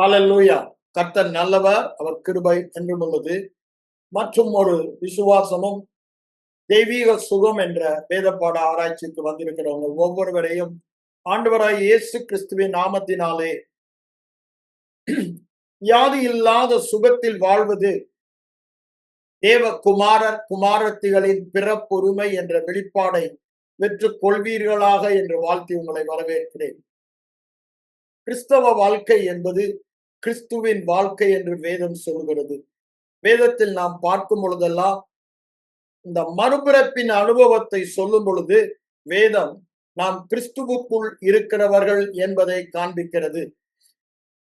ஹல்லேலூயா. கர்த்தர் நல்லவர், அவர் கிருபை என்றும் உள்ளது. மற்றும் ஒரு விசுவாசமும் தெய்வீக சுகம் என்ற வேதப்பாட ஆராய்ச்சிக்கு வந்திருக்கிறவங்க ஒவ்வொருவரையும் ஆண்டவராய் இயேசு கிறிஸ்துவின் நாமத்தினாலே வியாதி இல்லாத சுகத்தில் வாழ்வது தேவ குமாரத்திகளின் பிறப்புரிமை என்ற வெளிப்பாடை பெற்றுக் கொள்வீர்களாக என்று வாழ்த்தி உங்களை வரவேற்கிறேன். கிறிஸ்தவ வாழ்க்கை என்பது கிறிஸ்துவின் வாழ்க்கை என்று வேதம் சொல்கிறது. வேதத்தில் நாம் பார்க்கும் பொழுதெல்லாம் இந்த மறுபிறப்பின் அனுபவத்தை சொல்லும் பொழுது வேதம் நாம் கிறிஸ்துவுக்குள் இருக்கிறவர்கள் என்பதை காண்பிக்கிறது.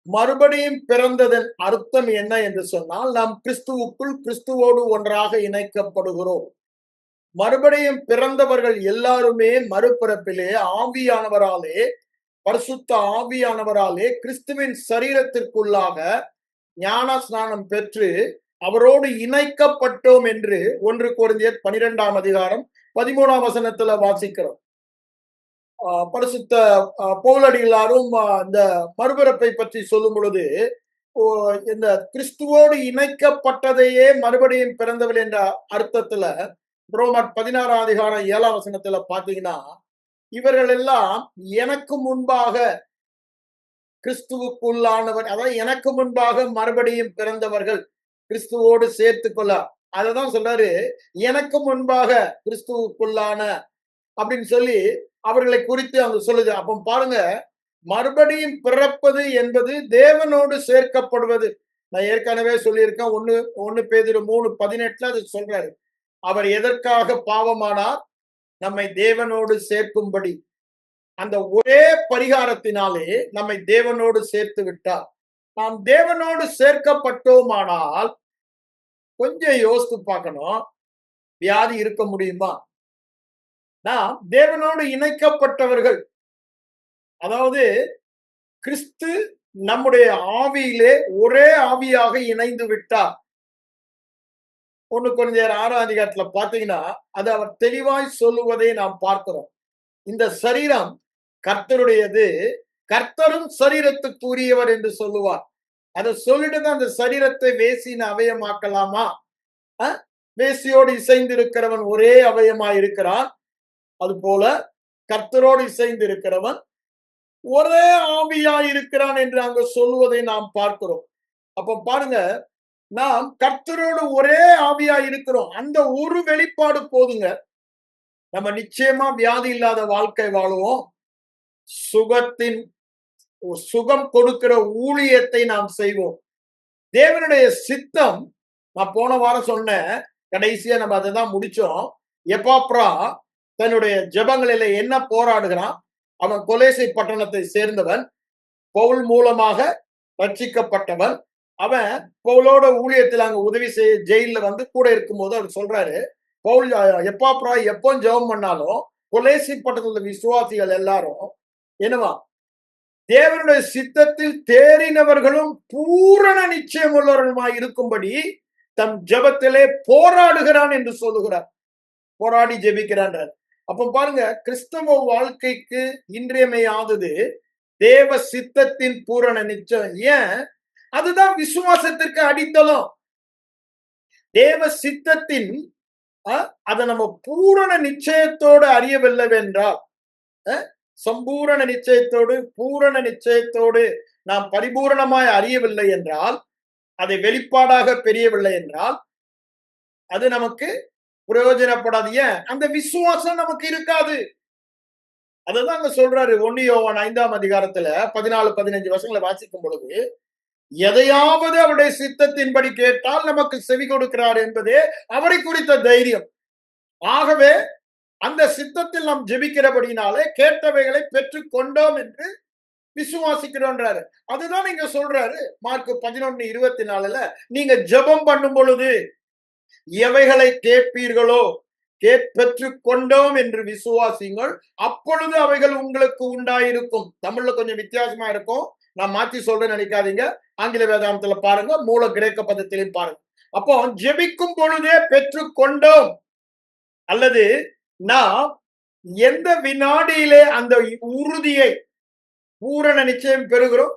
மறுபடியும் பிறந்ததன் அர்த்தம் என்ன என்று சொன்னால், நாம் கிறிஸ்துவுக்குள் கிறிஸ்துவோடு ஒன்றாக இணைக்கப்படுகிறோம். மறுபடியும் பிறந்தவர்கள் எல்லாருமே மறுபிறப்பிலே ஆவியானவராலே, பரிசுத்த ஆவியானவராலே கிறிஸ்துவின் சரீரத்திற்குள்ளாக ஞான ஸ்நானம் பெற்று அவரோடு இணைக்கப்பட்டோம் என்று 1 கொரிந்தியர் 12ஆம் அதிகாரம் 13ஆம் வசனத்துல வாசிக்கிறோம். பரிசுத்த பவுலடிகளாரும் இந்த மறுபிறப்பை பற்றி சொல்லும் பொழுது இந்த கிறிஸ்துவோடு இணைக்கப்பட்டதையே மறுபடியும் பிறந்தவள் என்ற அர்த்தத்துல ரோமர் 16ஆம் அதிகாரம் 7ஆம் வசனத்துல பாத்தீங்கன்னா, இவர்கள் எல்லாம் எனக்கு முன்பாக கிறிஸ்துவுக்குள்ளானவர், அதாவது எனக்கு முன்பாக மறுபடியும் பிறந்தவர்கள் கிறிஸ்துவோடு சேர்த்து கொள்ள. அததான் சொல்றாரு, எனக்கு முன்பாக கிறிஸ்துவுக்குள்ளான அப்படின்னு சொல்லி அவர்களை குறித்து அவங்க சொல்லுது. அப்ப பாருங்க, மறுபடியும் பிறப்பது என்பது தேவனோடு சேர்க்கப்படுவது. நான் ஏற்கனவே சொல்லியிருக்கேன், 1 பேதுரு 3:18 அது சொல்றாரு. அவர் எதற்காக பாவமானார்? நம்மை தேவனோடு சேர்க்கும்படி. அந்த ஒரே பரிகாரத்தினாலே நம்மை தேவனோடு சேர்த்து விட்டார். நாம் தேவனோடு சேர்க்கப்பட்டோமானால் கொஞ்சம் யோசித்து பார்க்கணும், வியாதி இருக்க முடியுமா? நாம் தேவனோடு இணைக்கப்பட்டவர்கள். அதாவது கிறிஸ்து நம்முடைய ஆவியிலே ஒரே ஆவியாக இணைந்து விட்டார். 1 கொரிந்தியர் 6ஆம் அதிகாரத்துல பாத்தீங்கன்னா, அது அவர் தெளிவாய் சொல்லுவதை நாம் பார்க்கிறோம். இந்த சரீரம் கர்த்தருடையது, கர்த்தரும் சரீரத்துக்கு உரியவர் என்று சொல்லுவார். அதை சொல்லிட்டு தான் அந்த சரீரத்தை வேசியின் அவயமாக்கலாமா? வேசியோடு இசைந்து இருக்கிறவன் ஒரே அவயமாய் இருக்கிறான். அது போல கர்த்தரோடு இசைந்து இருக்கிறவன் ஒரே ஆவியாய் இருக்கிறான் என்று அங்க சொல்லுவதை நாம் பார்க்கிறோம். அப்ப பாருங்க, நாம் கர்த்தரோடு ஒரே ஆவியாய் இருக்கிறோம். அந்த ஒரு வெளிப்பாடு போதுங்க, நம்ம நிச்சயமா வியாதி இல்லாத வாழ்க்கை வாழுவோம். சுகம் கொடுக்கிற ஊழியத்தை நாம் செய்வோம். தேவனுடைய சித்தம், நான் போன வாரம் சொன்னேன், கடைசியா நம்ம அதை தான் முடிச்சோம். எப்பாப்ரா தன்னுடைய ஜெபங்களில என்ன போராடுகிறான்? அவன் கொலேசை பட்டணத்தை சேர்ந்தவன், பவுல் மூலமாக ரட்சிக்கப்பட்டவன். அவன் பவுலோட ஊழியத்தில் அங்க உதவி செய்ய ஜெயில வந்து கூட இருக்கும்போது அவர் சொல்றாரு, பவுல் எப்பாப்ரா எப்போ ஜெபம் பண்ணாலும் கொலேசி பட்டணத்துல விசுவாசிகள் எல்லாரும் என்னவா தேவனுடைய சித்தத்தில் தேறினவர்களும் பூரண நிச்சயம் உள்ளவர்களுமாய் இருக்கும்படி தம் ஜெபத்திலே போராடுகிறான் என்று சொல்லுகிறார். போராடி ஜெபிக்கிறான். அப்ப பாருங்க, கிறிஸ்தவ வாழ்க்கைக்கு இன்றியமையாதது தேவ சித்தத்தின் பூரண நிச்சயம். ஏன்? அதுதான் விசுவாசத்திற்கு அடித்தளம். தேவ சித்தத்தின் அதை நம்ம பூரண நிச்சயத்தோடு அறியவில்லை என்றால், சம்பூரண நிச்சயத்தோடு பூரண நிச்சயத்தோடு நாம் பரிபூரணமாய் அறியவில்லை என்றால், அதை வெளிப்பாடாக தெரியவில்லை என்றால், அது நமக்கு பிரயோஜனப்படாது. ஏன்? அந்த விசுவாசம் நமக்கு இருக்காது. அதுதான் அங்க சொல்றாரு 1 யோவான் 5ஆம் அதிகாரத்துல 14-15 வசனங்களை வாசிக்கும் பொழுது, எதையாவது அவருடைய சித்தத்தின்படி கேட்டால் நமக்கு செவி கொடுக்கிறார் என்பதே அவரை குறித்த தைரியம். ஆகவே அந்த சித்தத்தில் நாம் ஜெபிக்கிறபடினாலே கேட்டவைகளை பெற்றுக் கொண்டோம் என்று விசுவாசிக்கிறோன்றாரு. அதுதான் நீங்க சொல்றாரு மார்க் 11:24, நீங்க ஜெபம் பண்ணும் பொழுது எவைகளை கேட்பீர்களோ பெற்றுக் கொண்டோம் என்று விசுவாசிங்கள், அப்பொழுது அவைகள் உங்களுக்கு உண்டாயிருக்கும். தமிழ்ல கொஞ்சம் வித்தியாசமா இருக்கும், நான் மாத்தி சொல்றேன்னு நினைக்காதீங்க. ஆங்கில வேதாந்தத்துல பாருங்க, மூல கிரேக்க பதத்திலையும் பாருங்க. அப்போ ஜெபிக்கும் பொழுதே பெற்றுக் கொண்டோம், அல்லது நாம் எந்த வினாடியிலே அந்த உறுதியை பூரண நிச்சயம் பெறுகிறோம்,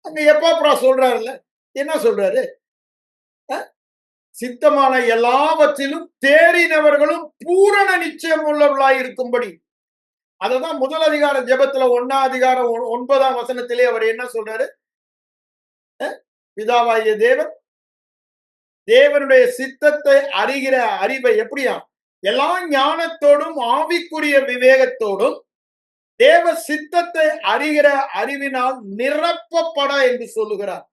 அங்க எப்பாப்ரா சொல்றாருல்ல, என்ன சொல்றாரு? சித்தமான எல்லாவற்றிலும் தேறினவர்களும் பூரண நிச்சயம் உள்ளவர்களாய் இருக்கும்படி. அததான் முதல் அதிகார ஜெபத்துல 1ஆம் அதிகாரம் 9ஆம் வசனத்திலே அவர் என்ன சொல்றாரு? பிதாவாகிய தேவன் தேவனுடைய சித்தத்தை அறிகிற அறிவை எப்படியா? எல்லா ஞானத்தோடும் ஆவிக்குரிய விவேகத்தோடும் தேவ சித்தத்தை அறிகிற அறிவினால் நிரப்பப்பட என்று சொல்லுகிறார்.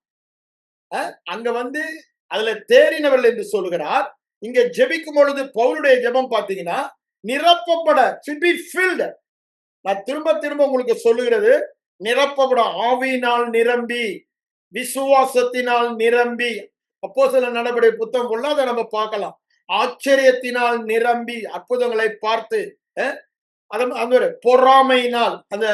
அங்க வந்து அதுல தேறினவர்கள் என்று சொல்லுகிறார். இங்க ஜெபிக்கும் பொழுது பவுலுடைய ஜெபம் பாத்தீங்கன்னா நிரப்பப்பட, to be filled. நான் திரும்ப திரும்ப உங்களுக்கு சொல்லுகிறது, நிரப்பப்பட, ஆவியினால் நிரம்பி, விசுவாசத்தினால் நிரம்பி. அப்போஸ்தலர் நடபடி புத்தகம் உள்ள அதை நம்ம பார்க்கலாம். ஆச்சரியத்தினால் நிரம்பி அற்புதங்களை பார்த்து, அந்த பொறாமையினால், அந்த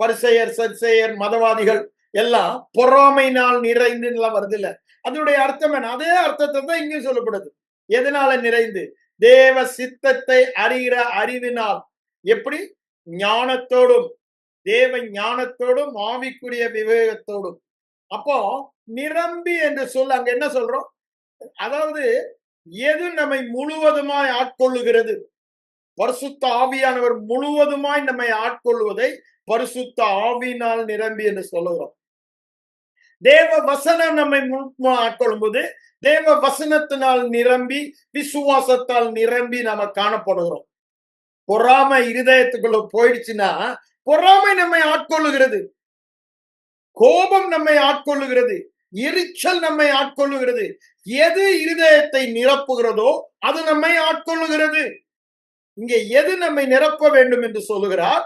பரிசேயர் சதுசேயர் மதவாதிகள் எல்லாம் பொறாமையினால் நிறைந்து வருது இல்ல, அதனுடைய அர்த்தம் என்ன? அதே அர்த்தத்தை தான் இங்கே சொல்லப்படுது. எதனால நிறைந்து? தேவ சித்தத்தை அறிகிற அறிவினால். எப்படி? ஞானத்தோடும், தேவ ஞானத்தோடும் ஆவிக்குரிய விவேகத்தோடும். அப்போ நிரம்பி என்று சொல்ல அங்க என்ன சொல்றோம்? அதாவது எது நம்மை முழுவதுமாய் ஆட்கொள்ளுகிறது? பரிசுத்த ஆவியானவர் முழுவதுமாய் நம்மை ஆட்கொள்வதை பரிசுத்த ஆவியினால் நிரம்பி என்று சொல்லுகிறோம். தேவ வசனம் நம்மை ஆட்கொள்ளும் போது தேவ வசனத்தினால் நிரம்பி, விசுவாசத்தால் நிரம்பி நாம காணப்படுகிறோம். பொறாமை இருதயத்துக்குள்ள போயிடுச்சுன்னா பொறாமை நம்மை ஆட்கொள்ளுகிறது, கோபம் நம்மை ஆட்கொள்ளுகிறது, எரிச்சல் நம்மை ஆட்கொள்ளுகிறது. எது இருதயத்தை நிரப்புகிறதோ அது நம்மை ஆட்கொள்ளுகிறது. இங்கே எது நம்மை நிரப்ப வேண்டும் என்று சொல்லுகிறார்?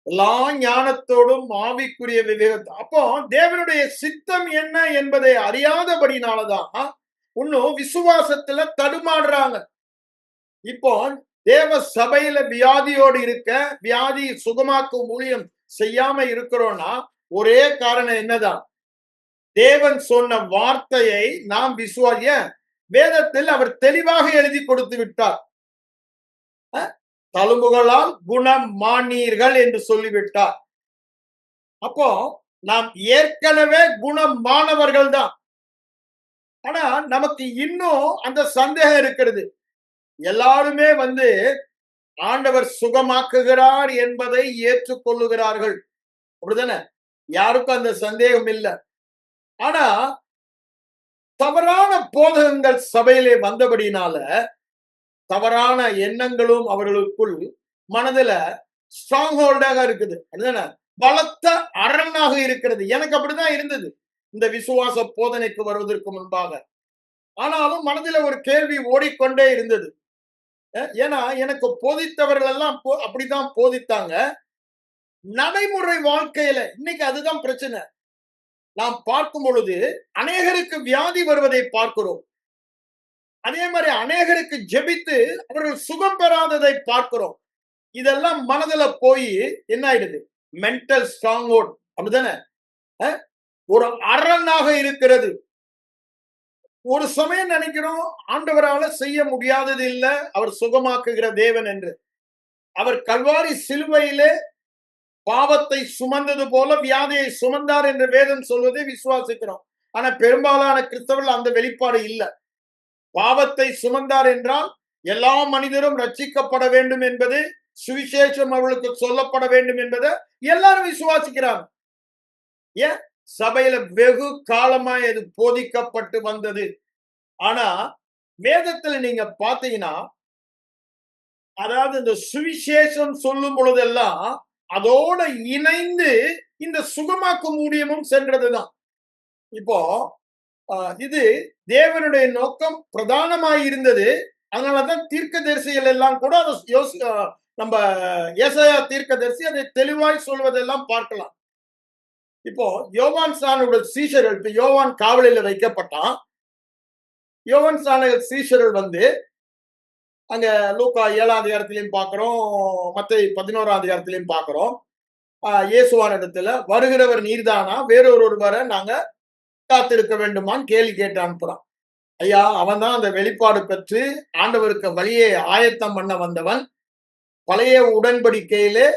எல்லா ஞானத்தோடும் ஆவிக்குரிய விவேகத்தோடும். அப்போ தேவனுடைய சித்தம் என்ன என்பதை அறியாதபடினாலதான் இன்னும் விசுவாசத்துல தடுமாறுறாங்க. இப்போ தேவ சபையில வியாதியோடு இருக்க, வியாதி சுகமாக்கும் ஊழியம் செய்யாம இருக்கிறோம்னா ஒரே காரணம் என்னதான்? தேவன் சொன்ன வார்த்தையை நாம் விசுவாசிய, வேதத்தில் அவர் தெளிவாக எழுதி கொடுத்து விட்டார். தழும்புகளால் குணமானீர்கள் என்று சொல்லிவிட்டார். அப்போ நாம் ஏற்கனவே குணமானவர்கள் தான். ஆனா நமக்கு இன்னும் அந்த சந்தேகம் இருக்கிறது. எல்லாருமே வந்து ஆண்டவர் சுகமாக்குகிறார் என்பதை ஏற்றுக்கொள்ளுகிறார்கள், அப்படிதானே? யாருக்கும் அந்த சந்தேகம் இல்லை. ஆனா தவறான போதகங்கள் சபையிலே வந்தபடினால தவறான எண்ணங்களும் அவர்களுக்குள் மனதுல ஸ்ட்ராங் ஹோல்டாக இருக்குது, அதுதானே? பலத்த அரணாக இருக்கிறது. எனக்கு அப்படிதான் இருந்தது இந்த விசுவாச போதனைக்கு வருவதற்கு முன்பாக. ஆனாலும் மனதில ஒரு கேள்வி ஓடிக்கொண்டே இருந்தது. ஏன்னா எனக்கு போதித்தவர்கள் எல்லாம் அப்படிதான் போதித்தாங்க. நடைமுறை வாழ்க்கையில இன்னைக்கு அதுதான் பிரச்சனை. நாம் பார்க்கும் பொழுது அநேகருக்கு வியாதி வருவதை பார்க்கிறோம். அதே மாதிரி அநேகருக்கு ஜெபித்து அவர்கள் சுகம் பெறாததை பார்க்கிறோம். இதெல்லாம் மனதுல போய் என்ன ஆயிடுது? மென்டல் ஸ்ட்ராங் ஹோல்ட், அப்படிதானே? ஒரு அரணாக இருக்கிறது. ஒரு சமயம் நினைக்கிறோம் ஆண்டவரால செய்ய முடியாதது இல்லை, அவர் சுகமாக்குகிற தேவன் என்று. அவர் கல்வாரி சிலுவையிலே பாவத்தை சுமந்தது போல வியாதியை சுமந்தார் என்று வேதம் சொல்வதை விசுவாசிக்கிறோம். ஆனா பெரும்பாலான கிறிஸ்தவர்கள் அந்த வெளிப்பாடு இல்லை. பாவத்தை சுமந்தார் என்றால் எல்லா மனிதரும் ரட்சிக்கப்பட வேண்டும் என்பது, சுவிசேஷம் அவர்களுக்கு சொல்லப்பட வேண்டும் என்பதை எல்லாரும் விசுவாசிக்கிறாங்க. ஏன்? சபையில வெகு காலமாய் அது போதிக்கப்பட்டு வந்தது. ஆனா வேதத்துல நீங்க பாத்தீங்கன்னா, அதாவது இந்த சுவிசேஷம் சொல்லும் பொழுதெல்லாம் அதோட இணைந்து இந்த சுகமாக்கும் ஊழியமும் சென்றதுதான். இப்போ இது தேவனுடைய நோக்கம் பிரதானமாய் இருந்தது. அதனாலதான் தீர்க்கதரிசிகள் எல்லாம் கூட அதை நம்ம ஏசாயா தீர்க்கதரிசி அதை தெளிவாய் சொல்வதெல்லாம் பார்க்கலாம். இப்போ யோவான் ஸ்நானனுடைய சீஷர்கள், இப்ப யோவான் காவலில் வைக்கப்பட்டான். யோவான் ஸ்நானகர் சீஷர்கள் வந்து அங்க லூக்கா 7ஆம் அதிகாரத்திலையும் பார்க்கிறோம், மத்தேயு 11ஆம் அதிகாரத்திலையும் பார்க்கிறோம். இயேசுவான் இடத்துல வருகிறவர் நீர்தானா, வேறொருவர் வர நாங்க காத்திருக்க வேண்டுமான்னு கேள்வி கேட்டு அனுப்புறான். ஐயா, அவன் தான் அந்த வெளிப்பாடு பெற்று ஆண்டவருக்கு வழியை ஆயத்தம் பண்ண வந்தவன். பழைய உடன்படிக்கையிலே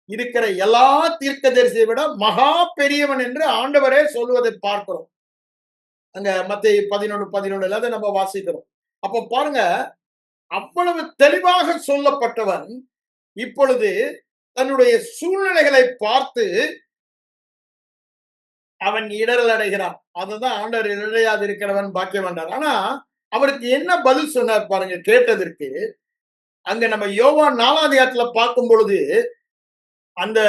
இருக்கிற எல்லா தீர்க்கதரிசியை விட மகா பெரியவன் என்று ஆண்டவரே சொல்வதை பார்க்கிறோம். அங்க மத்தேயு 11:11 அதை நம்ம வாசிக்கிறோம். அப்போ பாருங்க, அவ்வளவு தெளிவாக சொல்லப்பட்டவன் இப்பொழுது தன்னுடைய சூழ்நிலைகளை பார்த்து அவன் இடரல் அடைகிறான். அதுதான் ஆண்டவர் இடையாது இருக்கிறவன் பாக்கியம் என்றார். ஆனா அவருக்கு என்ன பதில் சொன்னார் பாருங்க கேட்டதற்கு. அங்க நம்ம யோவான் 4ஆம் அதிகாரத்துல பார்க்கும் பொழுது அந்த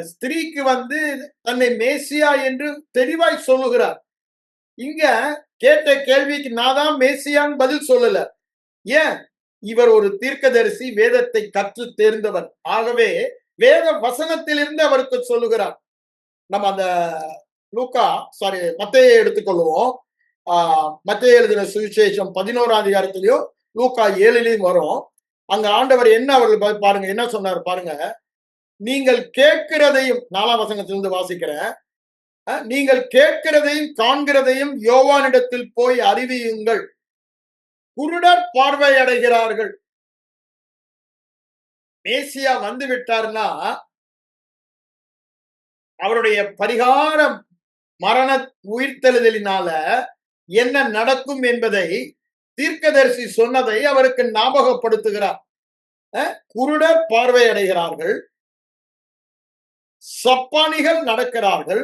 ஸ்திரீக்கு தன்னை மேசியா என்று தெளிவாய் சொல்லுகிறார். இங்க கேட்ட கேள்விக்கு நான் தான் மேசியான்னு பதில் சொல்லல. ஏன்? இவர் ஒரு தீர்க்கதரிசி, வேதத்தை கற்று தேர்ந்தவர். ஆகவே வேத வசனத்திலிருந்து அவருக்கு சொல்லுகிறார். நம்ம அந்த மத்தேயை எடுத்துக்கொள்வோம். மத்தேயு எழுதின சுவிசேஷம் 11ஆம் அதிகாரத்திலயோ லூக்கா 7லயும் வரும். அங்க ஆண்டவர் என்ன அவர்கள் பாருங்க என்ன சொன்னார் பாருங்க. நீங்கள் கேட்கிறதையும் 4ஆம் வசனத்திலிருந்து வாசிக்கிறேன். நீங்கள் கேட்கிறதையும் காண்கிறதையும் யோவானிடத்தில் போய் அறிவியுங்கள். குருடர் பார்வை அடைகிறார்கள். மேசியா வந்து விட்டார்னா அவருடைய பரிகாரம் மரண உயிர்த்தெழுதலினால என்ன நடக்கும் என்பதை தீர்க்கதரிசி சொன்னதை அவருக்கு ஞாபகப்படுத்துகிறார். குருடர் பார்வை அடைகிறார்கள், சப்பானிகள் நடக்கிறார்கள்,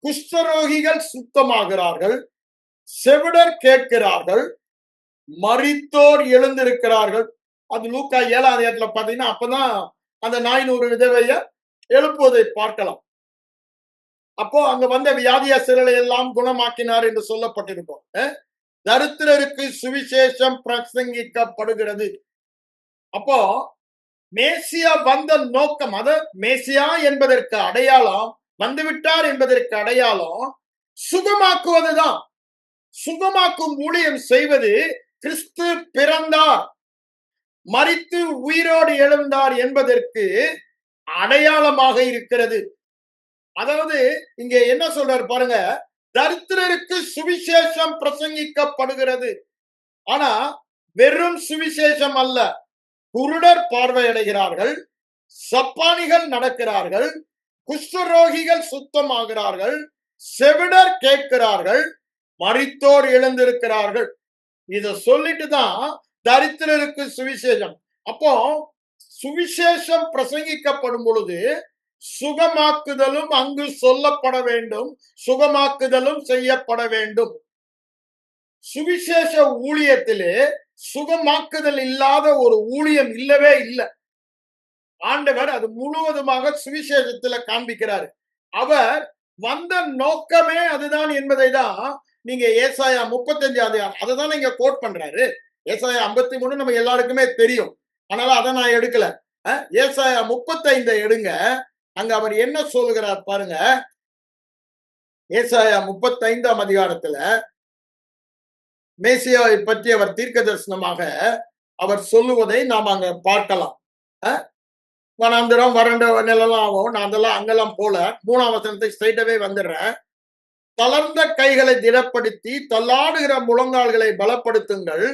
குஷ்டரோகிகள் சுத்தமாகிறார்கள், செவிடர் கேட்கிறார்கள், மரித்தோர் எழுந்திருக்கிறார்கள். அது லூக்கா 7ஆம் அதிகாரத்துல பாத்தீங்கன்னா அப்பதான் அந்த 400 விதவைய எழுப்புவதை பார்க்கலாம். அப்போ அங்க வந்த வியாதியஸ்தர்களை எல்லாம் குணமாக்கினார் என்று சொல்லப்பட்டிருக்கும். தரித்திரருக்கு சுவிசேஷம் பிரசங்கிக்கப்படுகிறது. அப்போ மேசியா வந்த நோக்கம், மேசியா என்பதற்கு அடையாளம், வந்துவிட்டார் என்பதற்கு அடையாளம் சுகமாக்குவதுதான். சுகமாக்கும் ஊழியம் செய்வது கிறிஸ்து பிறந்தார், மரித்து உயிரோடு எழுந்தார் என்பதற்கு அடையாளமாக இருக்கிறது. அதாவது இங்க என்ன சொல்றாரு பாருங்க, தரித்திரருக்கு சுவிசேஷம் பிரசங்கிக்கப்படுகிறது. ஆனா வெறும் சுவிசேஷம் அல்ல. குருடர் பார்வையடைகிறார்கள், சப்பானிகள் நடக்கிறார்கள், குஷ்டரோகிகள் சுத்தமாகிறார்கள், செவிடர் கேட்கிறார்கள், மரித்தோர் எழுந்திருக்கிறார்கள். இத சொல்லிட்டு தான் தரித்திரருக்கு சுவிசேஷம். அப்போ சுவிசேஷம் பிரசங்கிக்கப்படும் பொழுது சுகமாக்குதலும் அங்கு சொல்லப்பட வேண்டும், சுகமாக்குதலும் செய்யப்பட வேண்டும். சுவிசேஷ ஊழியத்திலே சுகமாக்குதல் இல்லாத ஒரு ஊழியம் இல்லவே இல்லை. ஆண்டவர் அது முழுவதுமாக சுவிசேஷத்துல காண்பிக்கிறார். அவர் வந்த நோக்கமே அதுதான் என்பதை தான் நீங்க ஏசாயா 35 அதைதான் நீங்க கோட் பண்றாரு. ஏசாயா 53 நம்ம எல்லாருக்குமே தெரியும். அதனால அதை நான் எடுக்கல. ஏசாயா 35 எடுங்க. அங்க அவர் என்ன சொல்லுகிறார் பாருங்க. ஏசாயா 35ஆம் அதிகாரத்துல மேசியாவை பற்றி அவர் தீர்க்க தரிசனமாக அவர் சொல்லுவதை நாம் அங்க பார்க்கலாம். வனாந்திரம் வறண்ட நிலம் ஆகும். நான் அதெல்லாம் அங்கெல்லாம் போல 3ஆம் வசனத்துக்கு ஸ்ட்ரைட்டாவே வந்துடுறேன். தளர்ந்த கைகளை திடப்படுத்தி தள்ளாடுகிற முழங்கால்களை பலப்படுத்துங்கள்.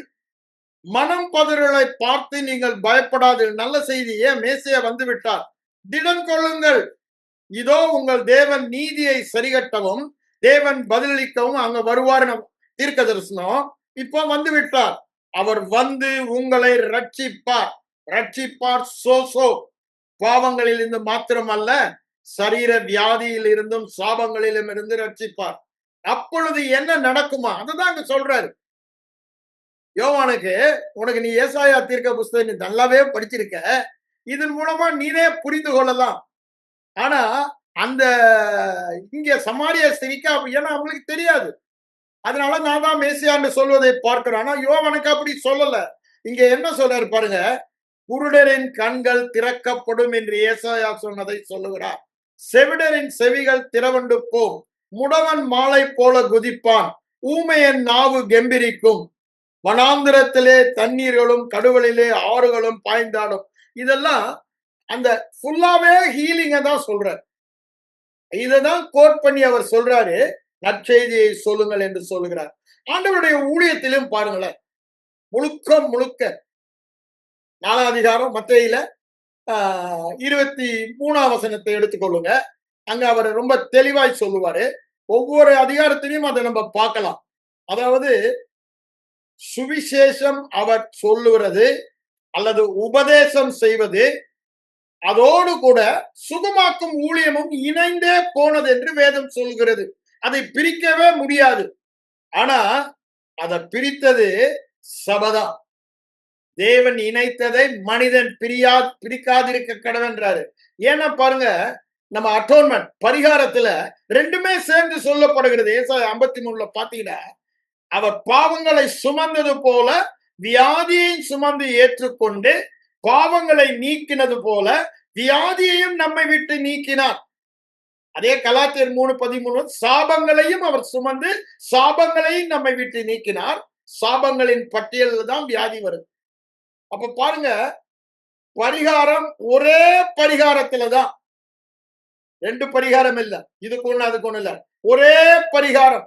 மனம் பதறலை பார்த்து நீங்கள் பயப்படாது. நல்ல செய்தியே, மேசியா வந்து விட்டார், திடம் கொள்ளுங்கள். இதோ உங்கள் தேவன் நீதியை சரிகட்டவும் தேவன் பதிலளிக்கவும் அங்க வருவார். தீர்க்க தரிசனம் இப்போ வந்து விட்டார். அவர் வந்து உங்களை ரட்சிப்பார். ரட்சிப்பார் சோசோ பாவங்களில் இருந்து மாத்திரமல்ல, சரீர வியாதியில் இருந்தும் சாபங்களிலும் இருந்து ரட்சிப்பார். அப்பொழுது என்ன நடக்குமா? அதுதான் அங்க சொல்றாரு யோவானுக்கு. உனக்கு நீ ஏசாயா தீர்க்க புஸ்தகம் நீ நல்லாவே படிச்சிருக்க, இதன் மூலமா நீனே புரிந்து கொள்ளலாம். ஆனா அந்த இங்க சமாரிய ஸ்திரிக்கு ஏன்னா அவங்களுக்கு தெரியாது. அதனால நான் தான் மேசியான்னு சொல்வதை பார்க்கிறோம். ஆனா யோவானுக்கு அப்படி சொல்லல. இங்க என்ன சொல்றாரு பாருங்க, குருடரின் கண்கள் திறக்கப்படும் என்று ஏசாயா சொன்னதை சொல்லுகிறார். செவிடரின் செவிகள் திறவண்டு போம், முடவன் மாலை போல குதிப்பான், ஊமையன் நாவு கெம்பிரிக்கும், வனாந்திரத்திலே தண்ணீர்களும் கடுவலிலே ஆறுகளும் பாய்ந்தாடும். இதெல்லாம் அந்த ஃபுல்லாவே ஹீலிங்க தான் சொல்றார். இததான் கோட் பண்ணி அவர் சொல்றாரு, நற்செய்தியை சொல்லுங்கள் என்று சொல்லுகிறார். ஆண்டவருடைய ஊழியத்திலும் பாருங்களேன், முழுக்க முழுக்க 4ஆம் அதிகாரம் மத்தேயுல 23ஆம் வசனத்தை எடுத்துக்கொள்ளுங்க. அங்க அவர் ரொம்ப தெளிவாய் சொல்லுவாரு. ஒவ்வொரு அதிகாரத்திலையும் அதை நம்ம பார்க்கலாம். அதாவது சுவிசேஷம் அவர் சொல்லுகிறது அல்லது உபதேசம் செய்வது, அதோடு கூட சுகமாக்கும் ஊழியமும் இணைந்தே போனது என்று வேதம் சொல்கிறது. அதை பிரிக்கவே முடியாது. ஆனா அதை பிரித்தது சபதம். தேவன் இணைத்ததை மனிதன் பிரிக்காதிருக்க கடவென்றாரு. ஏன்னா பாருங்க, நம்ம அட்டோன்மெண்ட் பரிகாரத்துல ரெண்டுமே சேர்ந்து சொல்லப்படுகிறது. ஏசாயா 53ல பாத்தீங்கன்னா, அவர் பாவங்களை சுமந்தது போல வியாதியை சுமந்து ஏற்றுக்கொண்டு பாவங்களை நீக்கினது போல வியாதியையும் நம்மை விட்டு நீக்கினார். அதே கலாத்தியர் 3:13 சாபங்களையும் அவர் சுமந்து சாபங்களையும் நம்மை விட்டு நீக்கினார். சாபங்களின் பட்டியலில் தான் வியாதி வருது. அப்ப பாருங்க, பரிகாரம் ஒரே பரிகாரத்துல தான். ரெண்டு பரிகாரம் இல்ல, இதுக்கு ஒண்ணு அதுக்கு ஒண்ணு இல்ல, ஒரே பரிகாரம்.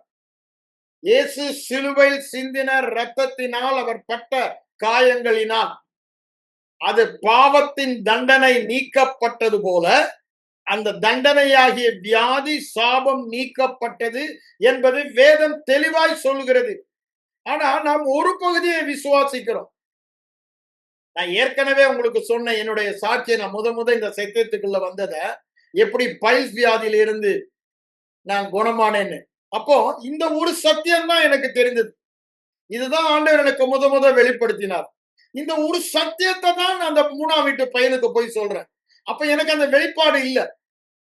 இயேசு சிலுவையில் சிந்தின இரத்தத்தினால் அவர் பட்ட காயங்களினால் அது பாவத்தின் தண்டனை நீக்கப்பட்டது போல அந்த தண்டனையாகிய வியாதி சாபம் நீக்கப்பட்டது என்பது வேதம் தெளிவாய் சொல்கிறது. ஆனா நாம் ஒரு பகுதியை விசுவாசிக்கிறோம். நான் ஏற்கனவே உங்களுக்கு சொன்ன என்னுடைய சாட்சியை, நான் முத இந்த சத்தியத்துக்குள்ள வந்தத, எப்படி பைல்ஸ் வியாதியில இருந்து நான் குணமானேன்னு. அப்போ இந்த ஒரு சத்தியம் தான் எனக்கு தெரிந்தது. இதுதான் ஆண்டவர் எனக்கு முத வெளிப்படுத்தினார். இந்த ஒரு சத்தியத்தை தான் நான் அந்த 3ஆம் வீட்டு பையனுக்கு போய் சொல்றேன். அப்ப எனக்கு அந்த வெளிப்பாடு இல்ல,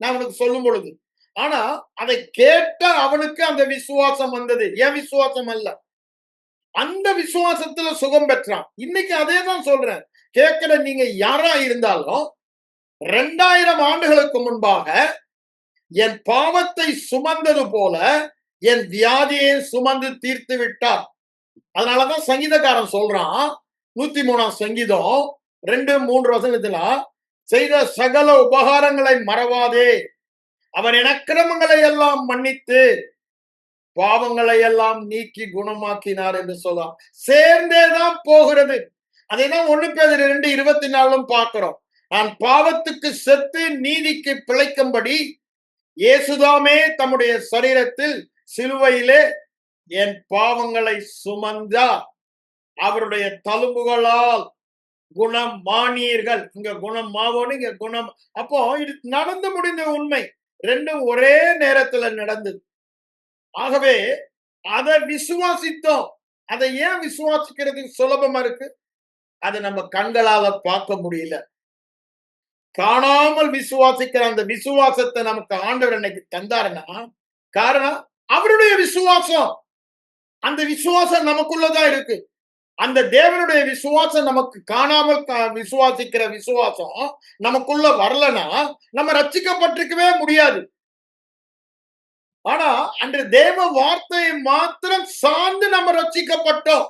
நான் அவனுக்கு சொல்லும் பொழுது. ஆனா அதை கேட்ட அவனுக்கு அந்த விசுவாசம் வந்தது. ஏன் விசுவாசம் அல்ல, அந்த விசுவாசத்துல சுகம் பெற்றான். இன்னைக்கு அதே தான் சொல்றேன். கேட்கிற நீங்க யாரா இருந்தாலும் 2000 ஆண்டுகளுக்கு முன்பாக என் பாவத்தை சுமந்தது போல என் வியாதியை சுமந்து தீர்த்து விட்டார். அதனாலதான் சங்கீதக்காரன் சொல்றான், 103ஆம் சங்கீதம் 2-3 வசனத்துல, செய்த சகல உபகாரங்களை மறவாதே, அவன் என் அக்கிரமங்களை எல்லாம் மன்னித்து பாவங்களை எல்லாம் நீக்கி குணமாக்கினார் என்று சொல்லலாம். சேர்ந்தேதான் போகிறது. அதைதான் 1 பேதுரு 2:24 பார்க்கிறோம். நான் பாவத்துக்கு செத்து நீதிக்கு பிழைக்கும்படி இயேசுதாமே தம்முடைய சரீரத்தில் சிலுவையிலே என் பாவங்களை சுமந்தார், அவருடைய தழும்புகளால் குணம் மானீர்கள். இங்க குணம் மாவோன்னு, இங்க குணம். அப்போ இது நடந்து முடிந்த உண்மை. ரெண்டும் ஒரே நேரத்துல நடந்தது. ஆகவே அதை விசுவாசித்தோம். அதை ஏன் விசுவாசிக்கிறது சுலபமா இருக்கு? அதை நம்ம கண்களால பார்க்க முடியல. காணாமல் விசுவாசிக்கிற அந்த விசுவாசத்தை நமக்கு ஆண்டவர் இன்னைக்கு தந்தாருன்னா காரணம் அவருடைய விசுவாசம். அந்த விசுவாசம் நமக்குள்ளதான் இருக்கு. அந்த தேவனுடைய விசுவாசம் நமக்கு காணாமல் விசுவாசிக்கிற விசுவாசம் நமக்குள்ள வரலன்னா நம்ம ரட்சிக்கப்பட்டிருக்கவே முடியாது. ஆனா அன்று தேவ வார்த்தையை மாத்திரம் சார்ந்து நம்ம ரட்சிக்கப்பட்டோம்.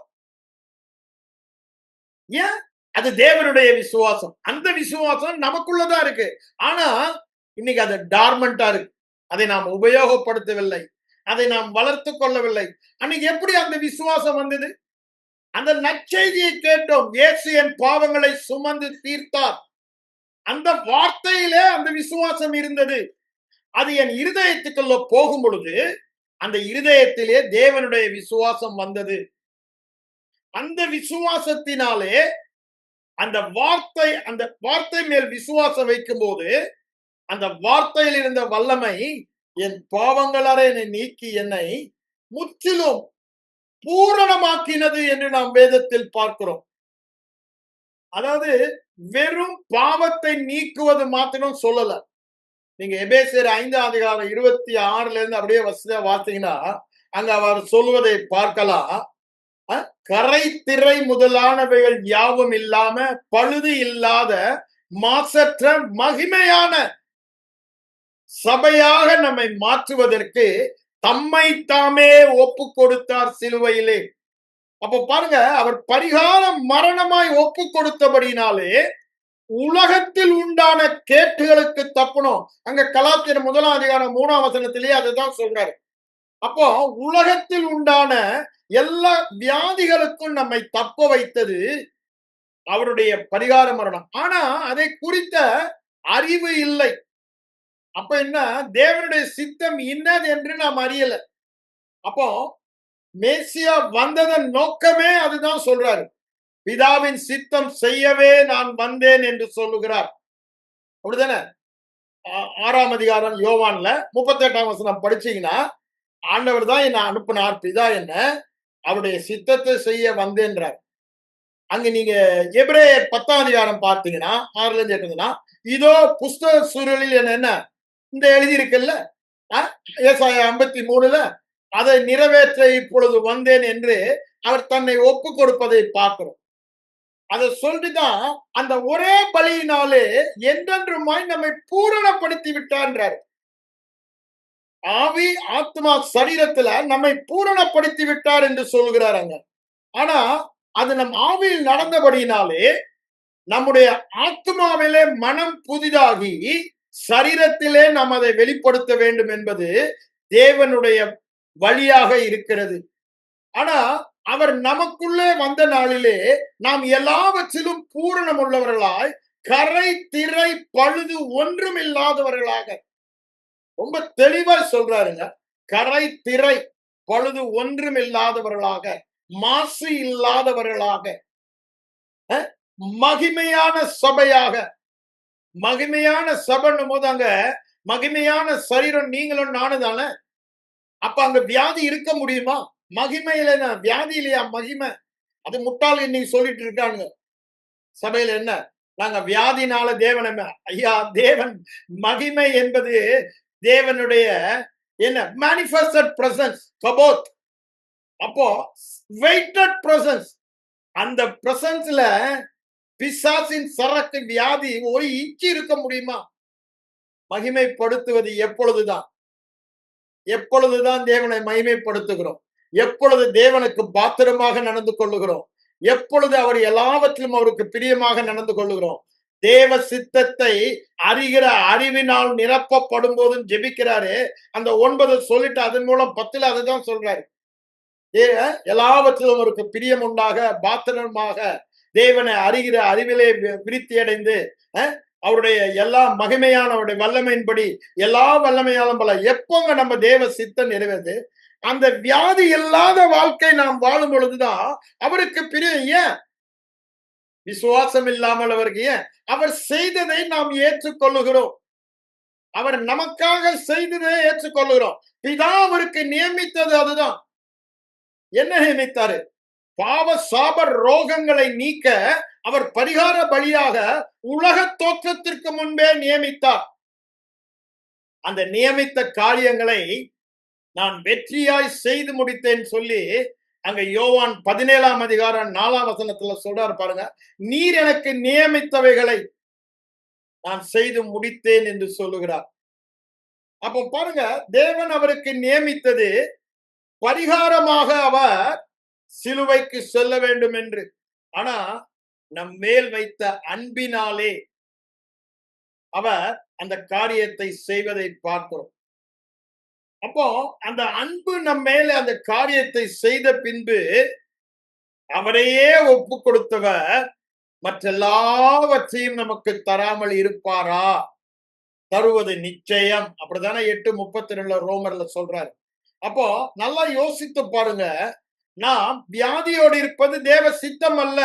ஏன்? அது தேவனுடைய விசுவாசம். அந்த விசுவாசம் நமக்குள்ளதான் இருக்கு. ஆனா இன்னைக்கு அது டார்மெண்டா இருக்கு. அதை நாம் உபயோகப்படுத்தவில்லை, அதை நாம் வளர்த்து கொள்ளவில்லை. அன்னைக்கு எப்படி அந்த விசுவாசம் வந்தது? அந்த நற்செய்தியை கேட்டோம், இயேசு என் பாவங்களை சுமந்து தீர்த்தார். அந்த வார்த்தையிலே அந்த விசுவாசம் இருந்தது. அது என் இருதயத்துக்குள்ள போகும் பொழுது அந்த இருதயத்திலே தேவனுடைய விசுவாசம் வந்தது. அந்த விசுவாசத்தினாலே அந்த வார்த்தை மேல் விசுவாசம் வைக்கும் போது அந்த வார்த்தையில் இருந்த வல்லமை என் பாவங்களார என்னை நீக்கி என்னை முற்றிலும் பூரணமாக்கினது என்று நாம் வேதத்தில் பார்க்கிறோம். அதாவது வெறும் பாவத்தை நீக்குவது மாத்திரம் சொல்லல. நீங்க எபேசியர் 5ஆம் அதிகாரம் 26ல இருந்து அப்படியே வசதியா வார்த்தீங்கன்னா அங்க அவர் சொல்வதை பார்க்கலாம். கரை திரை முதலானவைகள் யாவும் இல்லாம பழுது இல்லாத மாசற்ற மகிமையான சபையாக நம்மை மாற்றுவதற்கு தம்மை தாமே ஒப்பு கொடுத்தார் சிலுவையிலே. அப்ப பாருங்க, அவர் பரிகார மரணமாய் ஒப்பு கொடுத்தபடினாலே உலகத்தில் உண்டான கேட்டுகளுக்கு தப்பணும். அங்க கலாத்தியர் 1ஆம் அதிகாரம் 3ஆம் வசனத்திலேயே அதுதான் சொல்றாரு. அப்போ உலகத்தில் உண்டான எல்லா வியாதிகளுக்கும் நம்மை தப்ப வைத்தது அவருடைய பரிகார மரணம். ஆனா அதை குறித்த அறிவு இல்லை. அப்ப என்ன, தேவனுடைய சித்தம் இன்னது என்று நாம் அறியல. அப்போ மேசியா வந்ததன் நோக்கமே அதுதான் சொல்றாரு. பிதாவின் சித்தம் செய்யவே நான் வந்தேன் என்று சொல்லுகிறார். அப்படிதானே? 6ஆம் அதிகாரம் யோவான்ல 38ஆம் வசனம் படிச்சீங்கன்னா, ஆண்டவர் தான் என்ன அனுப்பினார், பிதா என்ன அவருடைய சித்தத்தை செய்ய வந்தேன்றார். அங்க நீங்க எபிரேயர் 10ஆம் அதிகாரம் பார்த்தீங்கன்னா 6ல இருந்து 8 இதோ புஸ்தக சுருளில் என்ன இந்த எழுதி இருக்குல்ல, ஏசாயா 53ல அதை நிறைவேற்ற இப்பொழுது வந்தேன் என்று அவர் தன்னை ஒப்பு கொடுப்பதை பார்க்கிறோம். அதை சொல்லிதான் அந்த ஒரே பலியினாலே என்றென்றுமாய் நம்மை பூரணப்படுத்தி விட்டான்றார். ஆவி ஆத்மா சரீரத்துல நம்மை பூரணப்படுத்தி விட்டார் என்று சொல்கிறாராங்க. ஆனா அது நம் ஆவியில் நடந்தபடியினாலே நம்முடைய ஆத்மாவிலே மனம் புதிதாகி சரீரத்திலே நாம் அதை வெளிப்படுத்த வேண்டும் என்பது தேவனுடைய வழியாக இருக்கிறது. ஆனா அவர் நமக்குள்ளே வந்த நாளிலே நாம் எல்லாவற்றிலும் பூரணம் உள்ளவர்களாய் கரை திரை பழுது ஒன்றும் இல்லாதவர்களாக, ரொம்ப தெளிவா சொல்றாருங்க. கரை திரை பழுது ஒன்றும் இல்லாதவர்களாக, மாசு இல்லாதவர்களாக, மகிமையான சபையாக. மகிமையான சபைன்னும் போது அங்க மகிமையான சரீரம் நீங்களும் நானும் தானே. அப்ப அங்க வியாதி இருக்க முடியுமா? மகிமையில வியாதி இல்லையா? மகிமை. அது முட்டாள் இன்னைக்கு சொல்லிட்டு இருக்கானுங்க சபையில. என்ன, நாங்க வியாதினால தேவன், ஐயா தேவன் மகிமை என்பது தேவனுடைய என்ன மேனிஃபெஸ்டட் பிரசன்ஸ், கபோத். அப்போ வெயிட்டட் பிரசன்ஸ். அந்த பிரசன்ஸ்ல பிசாசின் சரக்கு வியாதி ஒரு இன்ச்சு இருக்க முடியுமா? மகிமைப்படுத்துவது எப்பொழுதுதான், எப்பொழுதுதான் தேவனை மகிமைப்படுத்துகிறோம், எப்பொழுது தேவனுக்கு பாத்திரமாக நடந்து கொள்ளுகிறோம், எப்பொழுது அவர் எல்லாவற்றிலும் அவருக்கு பிரியமாக நடந்து கொள்ளுகிறோம். தேவ சித்தத்தை அறிகிற அறிவினால் நிரப்பப்படும் போதும் ஜெபிக்கிறாரு. அந்த 9 சொல்லிட்டு அதன் மூலம் 10ல அதுதான் சொல்றாரு. எல்லாவற்றிலும் அவருக்கு பிரியம் உண்டாக பாத்திரமாக தேவனை அறிகிற அறிவிலே விருத்தி அடைந்து அவருடைய எல்லா மகிமையான அவருடைய வல்லமையின்படி எல்லா வல்லமையாலும் பல எப்போங்க நம்ம தேவ சித்தம் நிறைவேறு அந்த வியாதி இல்லாத வாழ்க்கை நாம் வாழும் பொழுதுதான் அவருக்கு பிரியம். ஏன் விசுவாசம் இல்லாமல் அவருக்கு ஏன்? அவர் செய்ததை நாம் ஏற்றுக்கொள்ளுகிறோம். அவர் நமக்காக செய்ததை ஏற்றுக்கொள்ளுகிறோம். பிதா அவருக்கு நியமித்தது அதுதான். என்ன நியமித்தாரு? பாவ சாப ரோகங்களை நீக்க அவர் பரிகார பலியாக உலக தோற்றத்திற்கு முன்பே நியமித்தார். அந்த நியமித்த காரியங்களை நான் வெற்றியாய் செய்து முடித்தேன் சொல்லி அங்க யோவான் 17ஆம் அதிகாரம் 4ஆம் வசனத்துல சொல்றாரு பாருங்க. நீர் எனக்கு நியமித்தவைகளை நான் செய்து முடித்தேன் என்று சொல்லுகிறார். அப்போ பாருங்க, தேவன் அவருக்கு நியமித்தது பரிகாரமாக அவர் சிலுவைக்கு செல்ல வேண்டும் என்று. ஆனா நம் மேல் வைத்த அன்பினாலே அவர் அந்த காரியத்தை செய்வதை பார்க்கிறோம். அப்போ அந்த அன்பு நம் மேல அந்த காரியத்தை செய்த பின்பு அவரையே ஒப்பு கொடுத்தவர் மற்றெல்லாவற்றையும் நமக்கு தராமல் இருப்பாரா? தருவது நிச்சயம். அப்படித்தானே 8:32 ரோமர்ல சொல்றாரு. அப்போ நல்லா யோசித்து பாருங்க. நாம் வியாதியோடு இருப்பது தேவ சித்தம் அல்ல.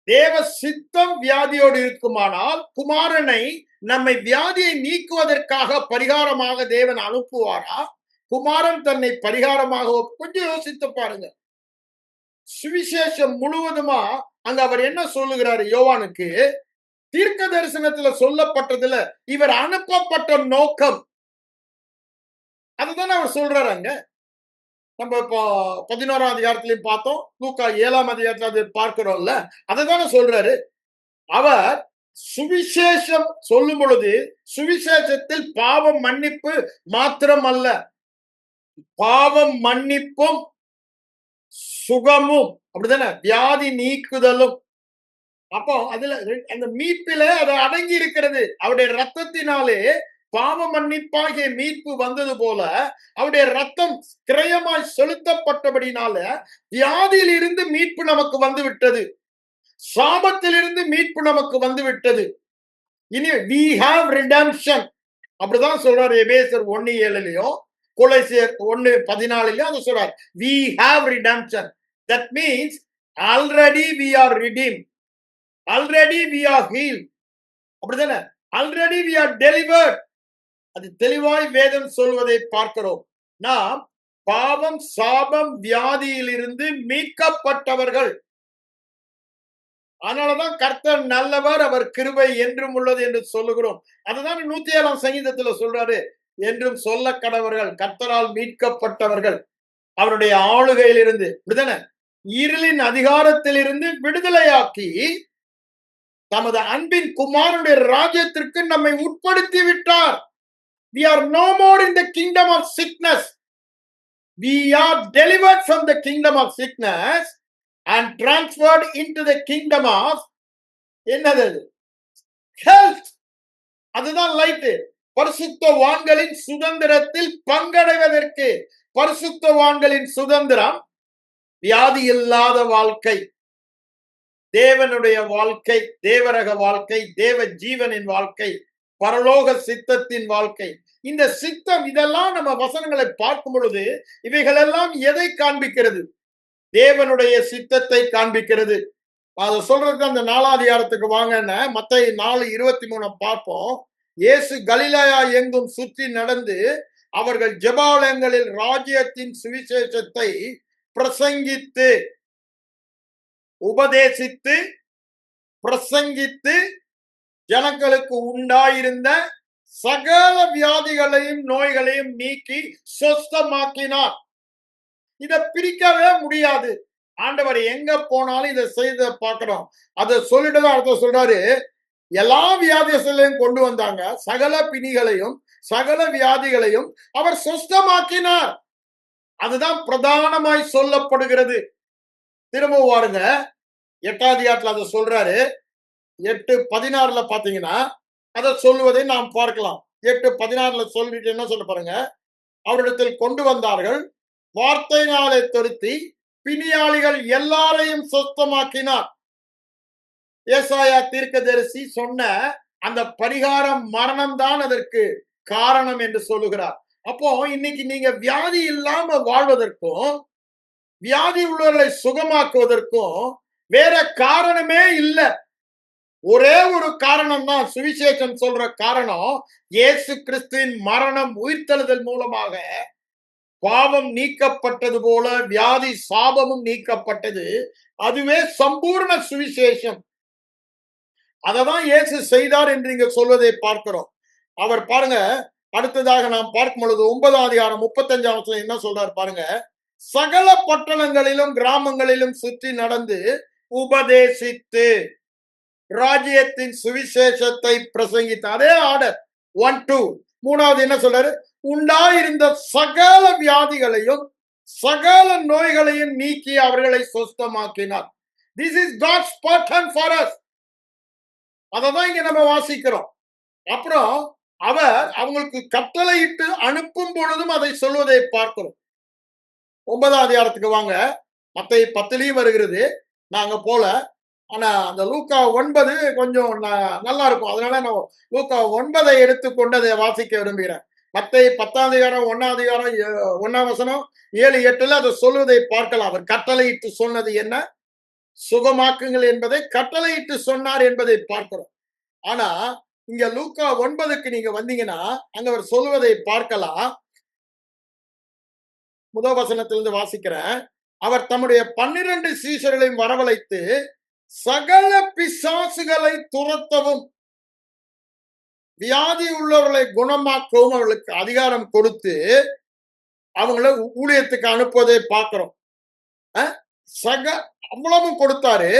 தேவ சித்தம் வியாதியோடு இருக்குமானால் குமாரனை நம்மை வியாதியை நீக்குவதற்காக பரிகாரமாக தேவன் அனுப்புவாரா? குமாரன் தன்னை பரிகாரமாக கொஞ்சம் யோசித்து பாருங்க. சுவிசேஷம் முழுவதுமா அங்க அவர் என்ன சொல்லுகிறாரு? யோவானுக்கு தீர்க்க தரிசனத்துல சொல்லப்பட்டதுல இவர் அனுப்பப்பட்ட நோக்கம் அதுதானே அவர் சொல்றாரு. அங்க நம்ம இப்போ 11ஆம் அதிகாரத்திலையும் பார்த்தோம், லூக்கா 7ஆம் அதிகாரத்துல அதை பார்க்கிறோம்ல, அதுதானே சொல்றாரு. அவர் சுவிசேஷம் சொல்லும் பொழுது சுவிசேஷத்தில் பாவம் மன்னிப்பு மாத்திரம் அல்ல, பாவம் மன்னிப்பும் சுகமும், அப்படிதானே, வியாதி நீக்குதலும். அப்போ அதுல அந்த மீட்பில அது அடங்கி இருக்கிறது. அவருடைய ரத்தத்தினாலே பாவ மன்னிப்பாகிய மீட்பு வந்தது போல அவருடைய ரத்தம் கிரயமாய் செலுத்தப்பட்டபடினால வியாதியில் இருந்து மீட்பு நமக்கு வந்து விட்டது. சாபத்திலிருந்து மீட்பு நமக்கு வந்து விட்டது. இனி we have redemption. அப்படிதான் சொல்றாரு எபேசியர் 1:7லயும் கொலோசியர் 1:14லயும் அதை சொல்றாரு. We have redemption. That means already we are redeemed. Already we are healed. அப்படிதானே? Already we are delivered. அது தெளிவாய் வேதம் சொல்வதை பார்க்கிறோம். நாம் பாவம், சாபம், வியாதியிலிருந்து மீட்கப்பட்டவர்கள். அதனாலதான் கர்த்தர் நல்லவர், அவர் கிருபை என்றும் உள்ளது என்று சொல்லுகிறோம். அதுதான் 107ஆம் சங்கீதத்துல சொல்றாரு, என்றும் சொல்ல கடவர்கள், கர்த்தரால் மீட்கப்பட்டவர்கள், அவருடைய ஆளுகையிலிருந்து விடுதலை, இருளின் அதிகாரத்திலிருந்து விடுதலையாக்கி தமது அன்பின் குமாரனுடைய ராஜ்யத்திற்கு நம்மை உட்படுத்தி விட்டார். We are no more in the kingdom of sickness. We are delivered from the kingdom of sickness and transferred into the kingdom of என்னது ஹெல்த். அதுதான் லைட். பரிசுத்தவான்களின் சுதந்திரத்தில் பங்கடைவதற்கு. பரிசுத்தவான்களின் சுதந்திரம் வியாதி இல்லாத வாழ்க்கை, தேவனுடைய வாழ்க்கை, தேவரக வாழ்க்கை, தேவ ஜீவனின் வாழ்க்கை, பரலோக சித்தத்தின் வாழ்க்கை. இந்த சித்தம் இதெல்லாம் நம்ம வசனங்களை பார்க்கும் பொழுது இவைகளெல்லாம் எதை காண்பிக்கிறது? தேவனுடைய சித்தத்தை காண்பிக்கிறது. அதை சொல்றதுக்கு அந்த 4ஆம் அதிகாரத்துக்கு வாங்கன்னா மத்தேயு 4:23 பார்ப்போம். இயேசு கலிலேயா எங்கும் சுற்றி நடந்து அவர்கள் ஜெபாலயங்களில் ராஜ்யத்தின் சுவிசேஷத்தை பிரசங்கித்து, உபதேசித்து, பிரசங்கித்து ஜனங்களுக்கு உண்டாயிருந்த சகல வியாதிகளையும் நோய்களையும் நீக்கி சொஸ்தமாக்கினார். இதை பிரிக்கவே முடியாது. ஆண்டவர் எங்க போனாலும் இதை செய்த பார்க்கிறோம். அதை சொல்லிட்டு தான் அர்த்தம் சொல்றாரு, எல்லா வியாதிகளையும் கொண்டு வந்தாங்க, சகல பிணிகளையும் சகல வியாதிகளையும் அவர் சொஸ்தமாக்கினார். அதுதான் பிரதானமாய் சொல்லப்படுகிறது. திரும்ப வாருங்க, 8ஆம் அதிகாரத்துல அதை சொல்றாரு. 8:16 பாத்தீங்கன்னா அதை சொல்லுவதை நாம் பார்க்கலாம். 8:16 சொல்லிட்டு என்ன சொல்ல பாருங்க, அவரிடத்தில் கொண்டு வந்தார்கள், வார்த்தையினாலே திருத்தி பிணியாளிகள் எல்லாரையும் சொஸ்தமாக்கினார். ஏசாயா தீர்க்கதரிசி சொன்ன அந்த பரிகாரம் மரணம் தான் அதற்கு காரணம் என்று சொல்லுகிறார். அப்போ இன்னைக்கு நீங்க வியாதி இல்லாம வாழ்வதற்கும் வியாதி உள்ளவர்களை சுகமாக்குவதற்கும் வேற காரணமே இல்லை. ஒரே ஒரு காரணம் தான் சுவிசேஷம் சொல்ற காரணம். இயேசு கிறிஸ்துவின் மரணம் உயிர்த்தெழுதல் மூலமாக பாவம் நீக்கப்பட்டது போல வியாதி சாபமும் நீக்கப்பட்டது. அதுவே சம்பூர்ண சுவிசேஷம். அததான் இயேசு செய்தார் என்று இங்க சொல்வதை பார்க்கிறோம். அவர் பாருங்க, அடுத்ததாக நாம் பார்க்கும் பொழுது 9ஆம் அதிகாரம் 35 என்ன சொல்றார் பாருங்க, சகல பட்டணங்களிலும் கிராமங்களிலும் சுற்றி நடந்து உபதேசித்து ராஜ்யத்தின் சுவிசேஷத்தை பிரசங்கித்த. அதே ஆர்டர் 1, 2. 3வது என்ன சொல்றாரு, உண்டாயிருந்த சகல வியாதிகளையும் சகல நோய்களையும் நீக்கி அவர்களை சொஸ்தமாக்கினார். This is God's pattern for us. அததான் இங்க நம்ம வாசிக்கிறோம். அப்புறம் அவர் அவங்களுக்கு கட்டளையிட்டு அனுப்பும் பொழுதும் அதை சொல்வதை பார்க்கிறோம். 9ஆம் அதிகாரத்துக்கு வாங்க. மத்தேயு 10லயும் வருகிறது, நாங்க போல. ஆனா அந்த லூக்கா 9 கொஞ்சம் நல்லா இருக்கும். அதனால நான் லூக்கா 9 எடுத்துக்கொண்டு அதை வாசிக்க விரும்புகிறேன். மத்தேயு 10ஆம் அதிகாரம் 1ஆம் அதிகாரம் 1ஆம் வசனம் 7, 8 அதை சொல்வதை பார்க்கலாம். அவர் கட்டளையிட்டு சொன்னது என்ன? சுகமாக்குங்கள் என்பதை கட்டளையிட்டு சொன்னார் என்பதை பார்க்கிறோம். ஆனா இங்க லூக்கா 9க்கு நீங்க வந்தீங்கன்னா அங்க அவர் சொல்வதை பார்க்கலாம். முதல் வசனத்திலிருந்து வாசிக்கிறேன். அவர் தம்முடைய 12 சீஷர்களையும் வரவழைத்து சகல பிசாசுகளை துரத்தவும் வியாதி உள்ளவர்களை குணமாக்கவும் அவர்களுக்கு அதிகாரம் கொடுத்து அவங்கள ஊழியத்துக்கு அனுப்புவதை பார்க்கிறோம். அவ்வளவும் கொடுத்தாரு.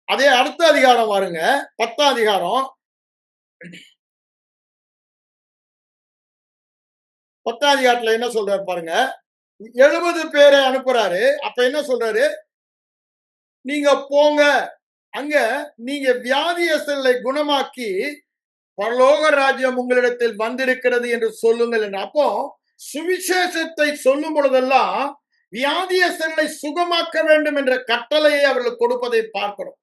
அதே அடுத்த அதிகாரம் பாருங்க, 10ஆம் அதிகாரம் 10ஆம் அதிகாரத்துல என்ன சொல்றாரு பாருங்க, 70 பேரை அனுப்புறாரு. அப்ப என்ன சொல்றாரு, நீங்க போங்க, அங்க நீங்க வியாதியஸ்தர்களை குணமாக்கி பரலோக ராஜ்யம் உங்களிடத்தில் வந்திருக்கிறது என்று சொல்லுங்கள் என்று. அப்போ சுவிசேஷத்தை சொல்லும் பொழுதெல்லாம் வியாதியஸ்தர்களை சுகமாக்க வேண்டும் என்ற கட்டளையை அவர்கள் கொடுப்பதை பார்க்கிறோம்.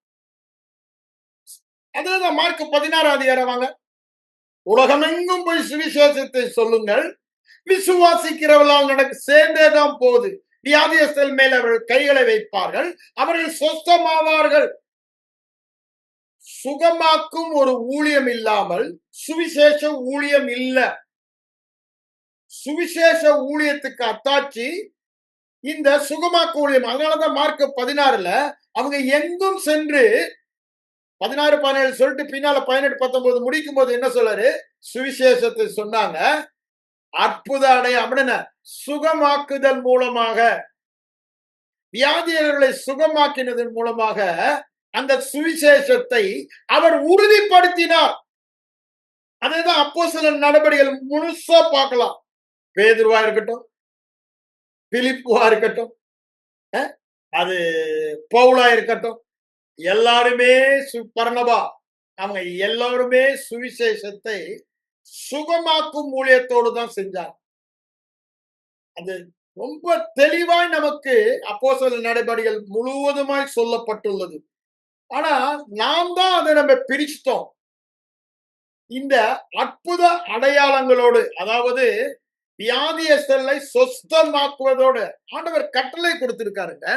அதுதான் மார்க் 16 அதிகாரம் வாங்க. உலகமெங்கும் போய் சுவிசேஷத்தை சொல்லுங்கள், விசுவாசிக்கிறவர்களால் நடக்க சேர்ந்தேதான் போகுது. வியாதியஸ்தர் மேல் அவர்கள் கைகளை வைப்பார்கள், அவர்கள் சொஸ்தமாவார்கள். சுகமாக்கும் ஒரு ஊழியம் இல்லாமல் சுவிசேஷ ஊழியம் இல்ல. சுவிசேஷ ஊழியத்துக்கு அத்தாட்சி இந்த சுகமாக்கு ஊழியம். அதனாலதான் மார்க் 16ல அவங்க எங்கும் சென்று 16, 17 சொல்லிட்டு பின்னால 18, 19 முடிக்கும் போது என்ன சொல்றாரு? சுவிசேஷத்தை சொன்னாங்க. அற்புத அப்படின்னா சுகமாக்குதல் மூலமாக, வியாதியர்களை சுகமாக்கினதன் மூலமாக அந்த சுவிசேஷத்தை அவர் உறுதிப்படுத்தினார். அதேதான் அப்போஸ்தலர் நடபடிகள் முழுசா பார்க்கலாம். பேதுருவா இருக்கட்டும், பிலிப்புவா இருக்கட்டும், அது பவுலா இருக்கட்டும், எல்லாருமே பர்னபா, அவங்க எல்லாருமே சுவிசேஷத்தை சுகமாக்கும் ஊழியத்தோடு தான் செஞ்சாங்க. அது ரொம்ப தெளிவாய் நமக்கு அப்போஸ்தலர் நடபடிகள் முழுவதுமாய் சொல்லப்பட்டுள்ளது. ஆனா நாம் தான் அதை நம்ம பிரிச்சிட்டோம். இந்த அற்புத அடையாளங்களோடு, அதாவது வியாதியஸ்தலை சொஸ்தமாக்குவதோடு ஆண்டவர் கட்டளை கொடுத்திருக்காருங்க.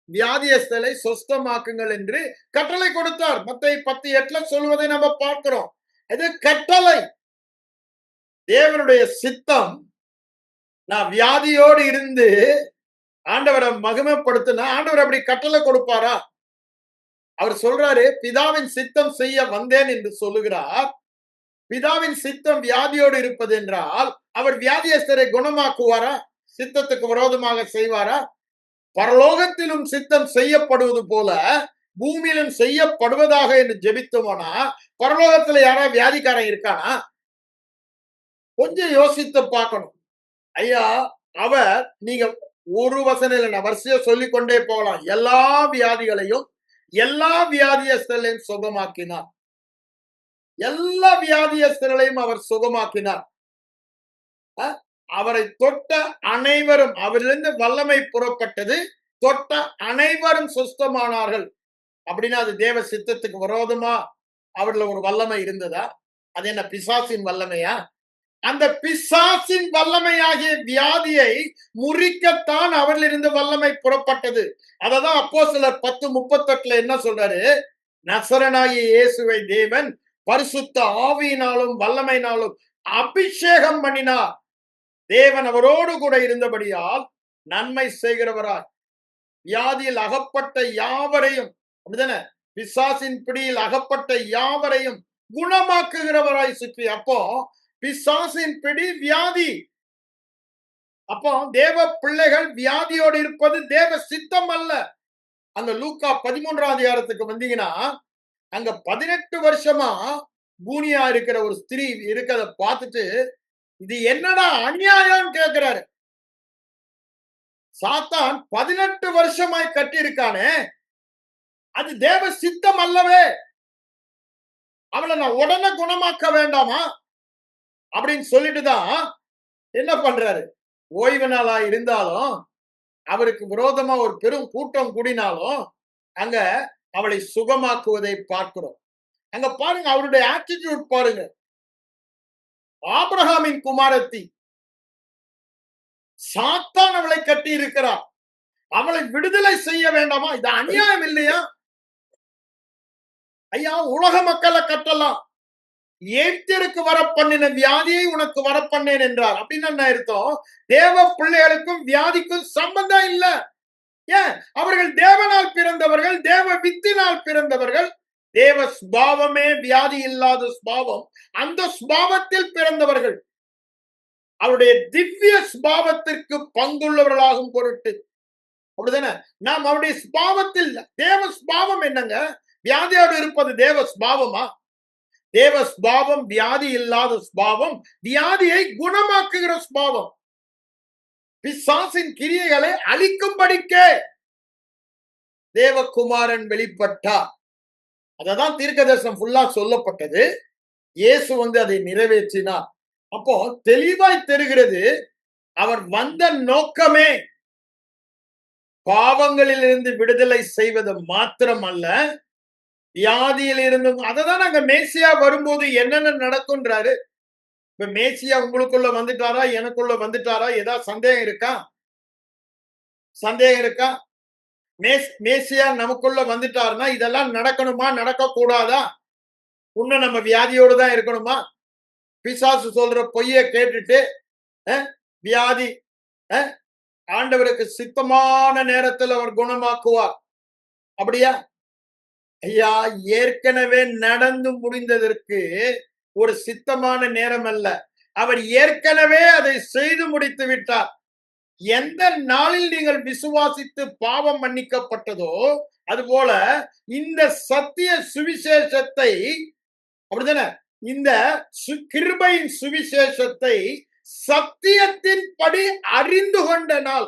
வியாதியஸ்தலை சொஸ்தமாக்குங்கள் என்று கட்டளை கொடுத்தார். மத்தேயு 10:8 சொல்வதை நம்ம பார்க்கிறோம். இது கட்டளை. தேவனுடைய சித்தம். நான் வியாதியோடு இருந்து ஆண்டவரை மகிமைப்படுத்தினா ஆண்டவர் அப்படி கட்டளை கொடுப்பாரா? அவர் சொல்றாரு, பிதாவின் சித்தம் செய்ய வந்தேன் என்று சொல்லுகிறார். பிதாவின் சித்தம் வியாதியோடு இருப்பது என்றால் அவர் வியாதியஸ்தரை குணமாக்குவாரா? சித்தத்துக்கு விரோதமாக செய்வாரா? பரலோகத்திலும் சித்தம் செய்யப்படுவது போல பூமியிலும் செய்யப்படுவதாக என்று ஜெபித்தோம்னா பரலோகத்துல யாராவது வியாதிக்காரன் இருக்கானா? கொஞ்சம் யோசித்து பார்க்கணும். ஐயா, அவர் நீங்க ஒரு வசனம் இல்லைன்னா வரிசையா சொல்லிக் கொண்டே போகலாம். எல்லா வியாதிகளையும் எல்லா வியாதியஸ்தர்களையும் சுகமாக்கினார். எல்லா வியாதியஸ்தர்களையும் அவர் சுகமாக்கினார். அவரை தொட்ட அனைவரும், அவரிலிருந்து வல்லமை புறப்பட்டது, தொட்ட அனைவரும் சுஸ்தமானார்கள். அப்படின்னா அது தேவ சித்தத்துக்கு விரோதமா அவர்ல ஒரு வல்லமை இருந்ததா? அது என்ன பிசாசின் வல்லமையா? அந்த பிசாசின் வல்லமையாகிய வியாதியை முறிக்கத்தான் அவரிலிருந்து வல்லமை புறப்பட்டது. அததான் அப்போஸ்தலர் 10:38 என்ன சொல்றாரு? நசரனாகிய இயேசுவை தேவன் பரிசுத்த ஆவியினாலும் வல்லமையினாலும் அபிஷேகம் பண்ணினார். தேவன் அவரோடு கூட இருந்தபடியால் நன்மை செய்கிறவராய் வியாதியில் அகப்பட்ட யாவரையும், அப்படிதானே, பிசாசின் பிடியில் அகப்பட்ட யாவரையும் குணமாக்குகிறவராய் சுற்றி. அப்போ பிசாசின் பிடி வியாதி. அப்போ தேவ பிள்ளைகள் வியாதியோடு இருப்பது தேவ சித்தம் அல்ல. அந்த லூக்கா 13ஆம் அதிகாரத்துக்கு வந்தீங்கன்னா அங்க 18 வருஷமா பூனியா இருக்கிற ஒரு ஸ்திரீ இருக்கிறத பார்த்துட்டு இது என்னடா அநியாயம் கேட்கிறாரு. சாத்தான் 18 வருஷமாய் கட்டி இருக்கானே, அது தேவ சித்தம் அல்லவே. அவளை நான் உடனே குணமாக்க வேண்டாமா அப்படின்னு சொல்லிட்டு தான் என்ன பண்றாரு? ஓய்வு நாளா இருந்தாலும் அவருக்கு விரோதமா ஒரு பெரும் கூட்டம் கூடினாலும் அங்க அவளை சுகமாக்குவதை பார்க்கிறோம். அங்க பாருங்க, அவருடைய ஆட்டிடியூட் பாருங்க. ஆபிரகாமின் குமாரத்தி, சாத்தான் அவளை கட்டி இருக்கிறார். அவளை விடுதலை செய்ய வேண்டாமா? இது அநியாயம் இல்லையா? ஐயா, உலக மக்களை கட்டலாம். ஏத்திற்கு வர பண்ணின வியாதியை உனக்கு வர பண்ணேன் என்றார். அப்படின்னு என்ன அர்த்தம்? தேவ பிள்ளைகளுக்கும் வியாதிக்கும் சம்பந்தம் இல்ல. ஏன்? அவர்கள் தேவனால் பிறந்தவர்கள், தேவ வித்தினால் பிறந்தவர்கள். தேவ ஸ்பாவமே வியாதி இல்லாத ஸ்பாவம். அந்த ஸ்பாவத்தில் பிறந்தவர்கள் அவருடைய திவ்ய ஸ்பாவத்திற்கு பங்குள்ளவர்களாகும் பொருட்டு, அப்படிதானே, நாம் அவருடைய ஸ்பாவத்தில். தேவ ஸ்பாவம் என்னங்க? வியாதியோடு இருப்பது தேவ ஸ்பாவமா? தேவ ஸ்பாவம் வியாதி இல்லாத ஸ்பாவம், வியாதியை குணமாக்குகிற ஸ்பாவம். பிசாசின் கிரியைகளை அழிக்கும்படிக்கே தேவகுமாரன் வெளிப்பட்டார். அததான் தீர்க்கதரிசனம் ஃபுல்லா சொல்லப்பட்டது. இயேசு அதை நிறைவேற்றினார். அப்போ தெளிவாய் தெரிகிறது, அவர் வந்த நோக்கமே பாவங்களிலிருந்து விடுதலை செய்வது மாத்திரம் அல்ல, வியாதியில் இருந்தும் அததான் அங்க மேசியா வரும்போது என்னென்ன நடக்கும்ன்றாரு. இப்ப மேசியா உங்களுக்குள்ள வந்துட்டாரா, எனக்குள்ள வந்துட்டாரா, ஏதாவது சந்தேகம் இருக்கா? சந்தேகம் இருக்கா? மேசியா நமக்குள்ள வந்துட்டாருன்னா இதெல்லாம் நடக்கணுமா, நடக்க கூடாதா? இன்னும் நம்ம வியாதியோடு தான் இருக்கணுமா? பிசாசு சொல்ற பொய்ய கேட்டுட்டு வியாதி ஆண்டவருக்கு சித்தமான நேரத்தில் அவர் குணமாக்குவார். அப்படியா? ஐயா, ஏற்கனவே நடந்து முடிந்ததற்கு ஒரு சித்தமான நேரம் அல்ல. அவர் ஏற்கனவே அதை செய்து முடித்து விட்டார். எந்த நாளில் நீங்கள் விசுவாசித்து பாவம் மன்னிக்கப்பட்டதோ அதுபோல இந்த சத்திய சுவிசேஷத்தை, அப்படித்தானே, இந்த கிருபையின் சுவிசேஷத்தை சத்தியத்தின் படி அறிந்து கொண்ட நாள்.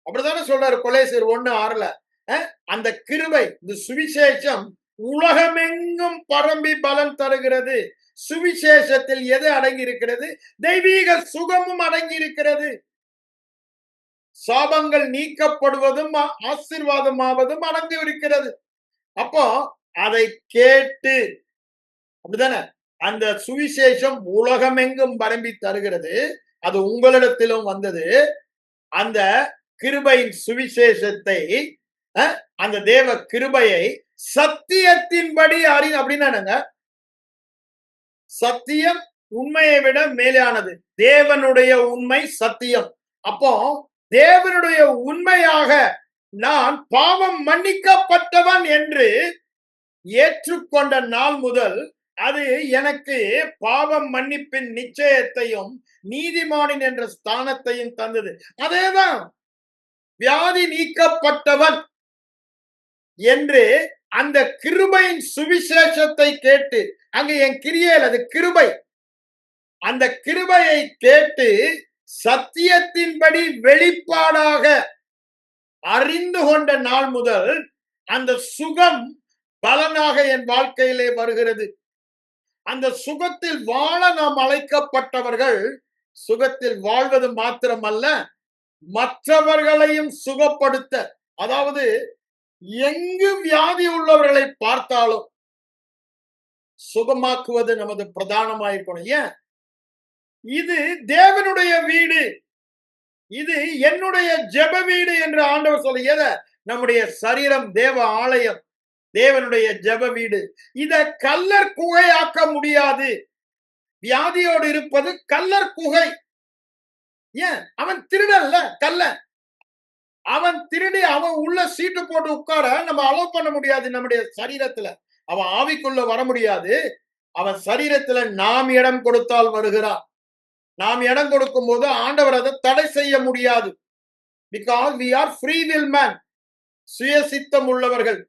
அப்படித்தானே சொல்றாரு கொலேசியர் 1:6. அந்த கிருபை, இந்த சுவிசேஷம் உலகமெங்கும் பரம்பி பலன் தருகிறது. சுவிசேஷத்தில் எது அடங்கி இருக்கிறது? தெய்வீக சுகமும் அடங்கி இருக்கிறது. சாபங்கள் நீக்கப்படுவதும் ஆசீர்வாதமாவதும் அடங்கி இருக்கிறது. அப்போ அதை கேட்டு, அப்படித்தானே, அந்த சுவிசேஷம் உலகமெங்கும் பரம்பி தருகிறது. அது உங்களிடத்திலும் வந்தது. அந்த கிருபையின் சுவிசேஷத்தை, அந்த தேவ கிருபையை சத்தியத்தின்படி அப்படின்னா சத்தியம் உண்மையை விட மேலானது. தேவனுடைய உண்மை சத்தியம். அப்போ தேவனுடைய உண்மையாக நான் பாவம் மன்னிக்கப்பட்டவன் என்று ஏற்றுக்கொண்ட நாள் முதல் அது எனக்கு பாவம் மன்னிப்பின் நிச்சயத்தையும் நீதிமானின் என்ற ஸ்தானத்தையும் தந்தது. அதேதான் வியாதி நீக்கப்பட்டவன் என்று அந்த கிருபையின் சுவிசேஷத்தை கேட்டு, அங்க என் கிரியையில் அது கிருபை, அந்த கிருபையை கேட்டு சத்தியத்தின்படி வெளிப்பாடாக அறிந்து கொண்ட நாள் முதல் அந்த சுகம் பலனாக என் வாழ்க்கையிலே வருகிறது. அந்த சுகத்தில் வாழ நாம் அழைக்கப்பட்டவர்கள். சுகத்தில் வாழ்வது மாத்திரமல்ல, மற்றவர்களையும் சுகப்படுத்த, அதாவது எங்கு வியாதி உள்ளவர்களை பார்த்தாலும் சுகமாக்குவது நமது பிரதானமாயிருக்கணும். ஏன்? இது தேவனுடைய வீடு, இது என்னுடைய ஜெப வீடு என்று ஆண்டவர் சொல்ல. நம்முடைய சரீரம் தேவ ஆலயம், தேவனுடைய ஜெப வீடு. இத கல்லர் குகையாக்க முடியாது. வியாதியோடு இருப்பது கல்லர் குகை. ஏன்? அவன் திருடல்ல, கல்ல. அவன் திருடி அவன் உள்ள சீட்டு போட்டு உட்கார நம்ம அலோவ் பண்ண முடியாது. நம்முடைய சரீரத்துல அவன் ஆவிக்குள்ள வர முடியாது. அவன் சரீரத்துல நாம் இடம் கொடுத்தால் வருகிறான். நாம் இடம் கொடுக்கும் போது ஆண்டவர் அதை தடை செய்ய முடியாது. Because we are free will man, சுயசித்தம் உள்ளவர்கள்.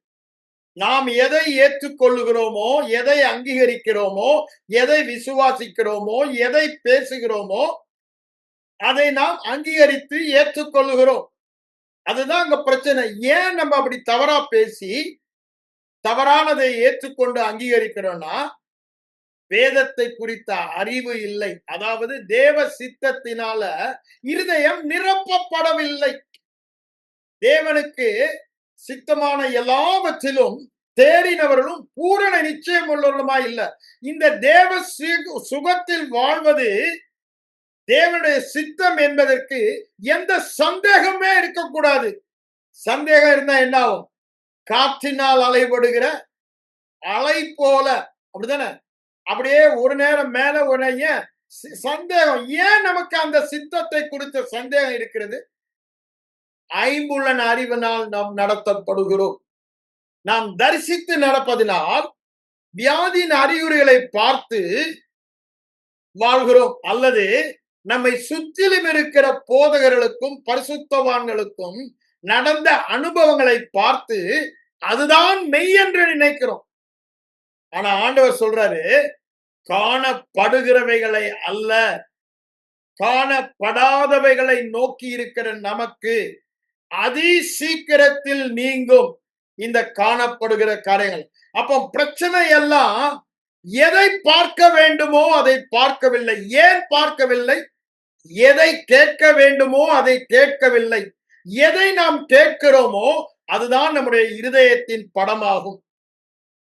நாம் எதை ஏற்றுக்கொள்ளுகிறோமோ, எதை அங்கீகரிக்கிறோமோ, எதை விசுவாசிக்கிறோமோ, எதை பேசுகிறோமோ அதை நாம் அங்கீகரித்து ஏற்றுக்கொள்ளுகிறோம். அதுதான் அங்க பிரச்சனை. ஏன் நம்ம அப்படி தவறா பேசி தவறானதை ஏற்றுக்கொண்டு அங்கீகரிக்கிறோம்னா, வேதத்தை குறித்த அறிவு இல்லை. அதாவது தேவ சித்தத்தினால இருதயம் நிரப்பப்படவில்லை. தேவனுக்கு சித்தமான எல்லாவற்றிலும் தேறினவர்களும் பூரண நிச்சயம் உள்ளவர்களுமா இல்ல. இந்த தேவ சுகத்தில் வாழ்வது தேவனுடைய சித்தம் என்பதற்கு எந்த சந்தேகமே இருக்கக்கூடாது. சந்தேகம் இருந்தா என்ன ஆகும்? காற்றினால் அலைபடுகிற அலை போல, அப்படித்தானே, அப்படியே ஒரு நேரம் மேல ஒரு சந்தேகம். ஏன் நமக்கு அந்த சித்தத்தை குறித்த சந்தேகம் இருக்கிறது? ஐம்புலன் அறிவினால் நாம் நடத்தப்படுகிறோம். நாம் தரிசித்து நடப்பதினால் வியாதியின் அறிகுறிகளை பார்த்து வாழ்கிறோம். அல்லது நம்மை சுற்றிலும் இருக்கிற போதகர்களுக்கும் பரிசுத்தவான்களுக்கும் நடந்த அனுபவங்களை பார்த்து அதுதான் மெய் என்று நினைக்கிறோம். ஆனா ஆண்டவர் சொல்றாரு, காணப்படுகிறவைகளை அல்ல, காணப்படாதவைகளை நோக்கி இருக்கிற நமக்கு அதி சீக்கிரத்தில் நீங்கும் இந்த காணப்படுகிற காரியங்கள். அப்போ பிரச்சனை எல்லாம் எதை பார்க்க வேண்டுமோ அதை பார்க்கவில்லை. ஏன் பார்க்கவில்லை? எதை கேட்க வேண்டுமோ அதை கேட்கவில்லை. எதை நாம் கேட்கிறோமோ அதுதான் நம்முடைய இருதயத்தின் படமாகும்.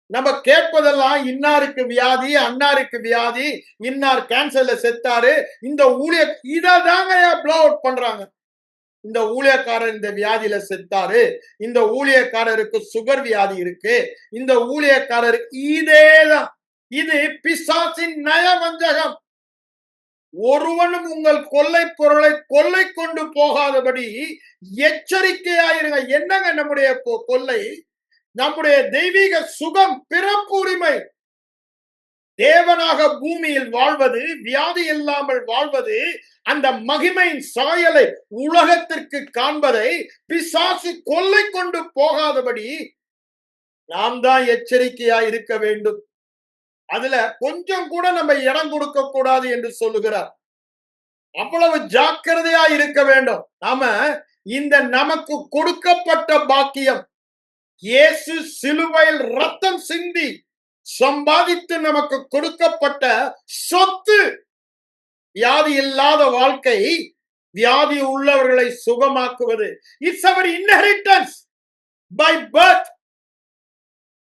நம்ம கேட்பதெல்லாம் இன்னாருக்கு வியாதி, அன்னாருக்கு வியாதி, இன்னார் கேன்சர்ல செத்தாரு, இந்த இததாங்க ப்ளோ அவுட் பண்றாங்க. இந்த ஊழியக்காரர் இந்த வியாதியில செத்தாரு, இந்த ஊழியக்காரருக்கு சுகர் வியாதி இருக்கு, இந்த ஊழியக்காரருக்கு இதேதான். இது பிசாசின் நயவஞ்சகம். ஒருவனும் உங்கள் கொள்ளை பொருளை கொள்ளை கொண்டு போகாதபடி எச்சரிக்கையாயிருங்க. என்னங்க நம்முடைய கொள்ளை? நம்முடைய தெய்வீக சுகம், பிறப்பு உரிமை. தேவனாக பூமியில் வாழ்வது, வியாதி இல்லாமல் வாழ்வது, அந்த மகிமையின் சாயலை உலகத்திற்கு காண்பதை பிசாசு கொள்ளை கொண்டு போகாதபடி நாம் தான் எச்சரிக்கையா இருக்க வேண்டும். அதுல கொஞ்சம் கூட நம்ம இடம் கொடுக்க கூடாது என்று சொல்லுகிறார். அவ்வளவு ஜாக்கிரதையா இருக்க வேண்டும். நாம இந்த நமக்கு கொடுக்கப்பட்ட பாக்கியம், இயேசு சிலுவையில் ரத்தம் சிந்தி சம்பாதித்து நமக்கு கொடுக்கப்பட்ட சொத்து, வியாதி இல்லாத வாழ்க்கை, வியாதி உள்ளவர்களை சுகமாக்குவது. இட்ஸ் அவர் இன்ஹெரிட்டன்ஸ் பை பர்த்.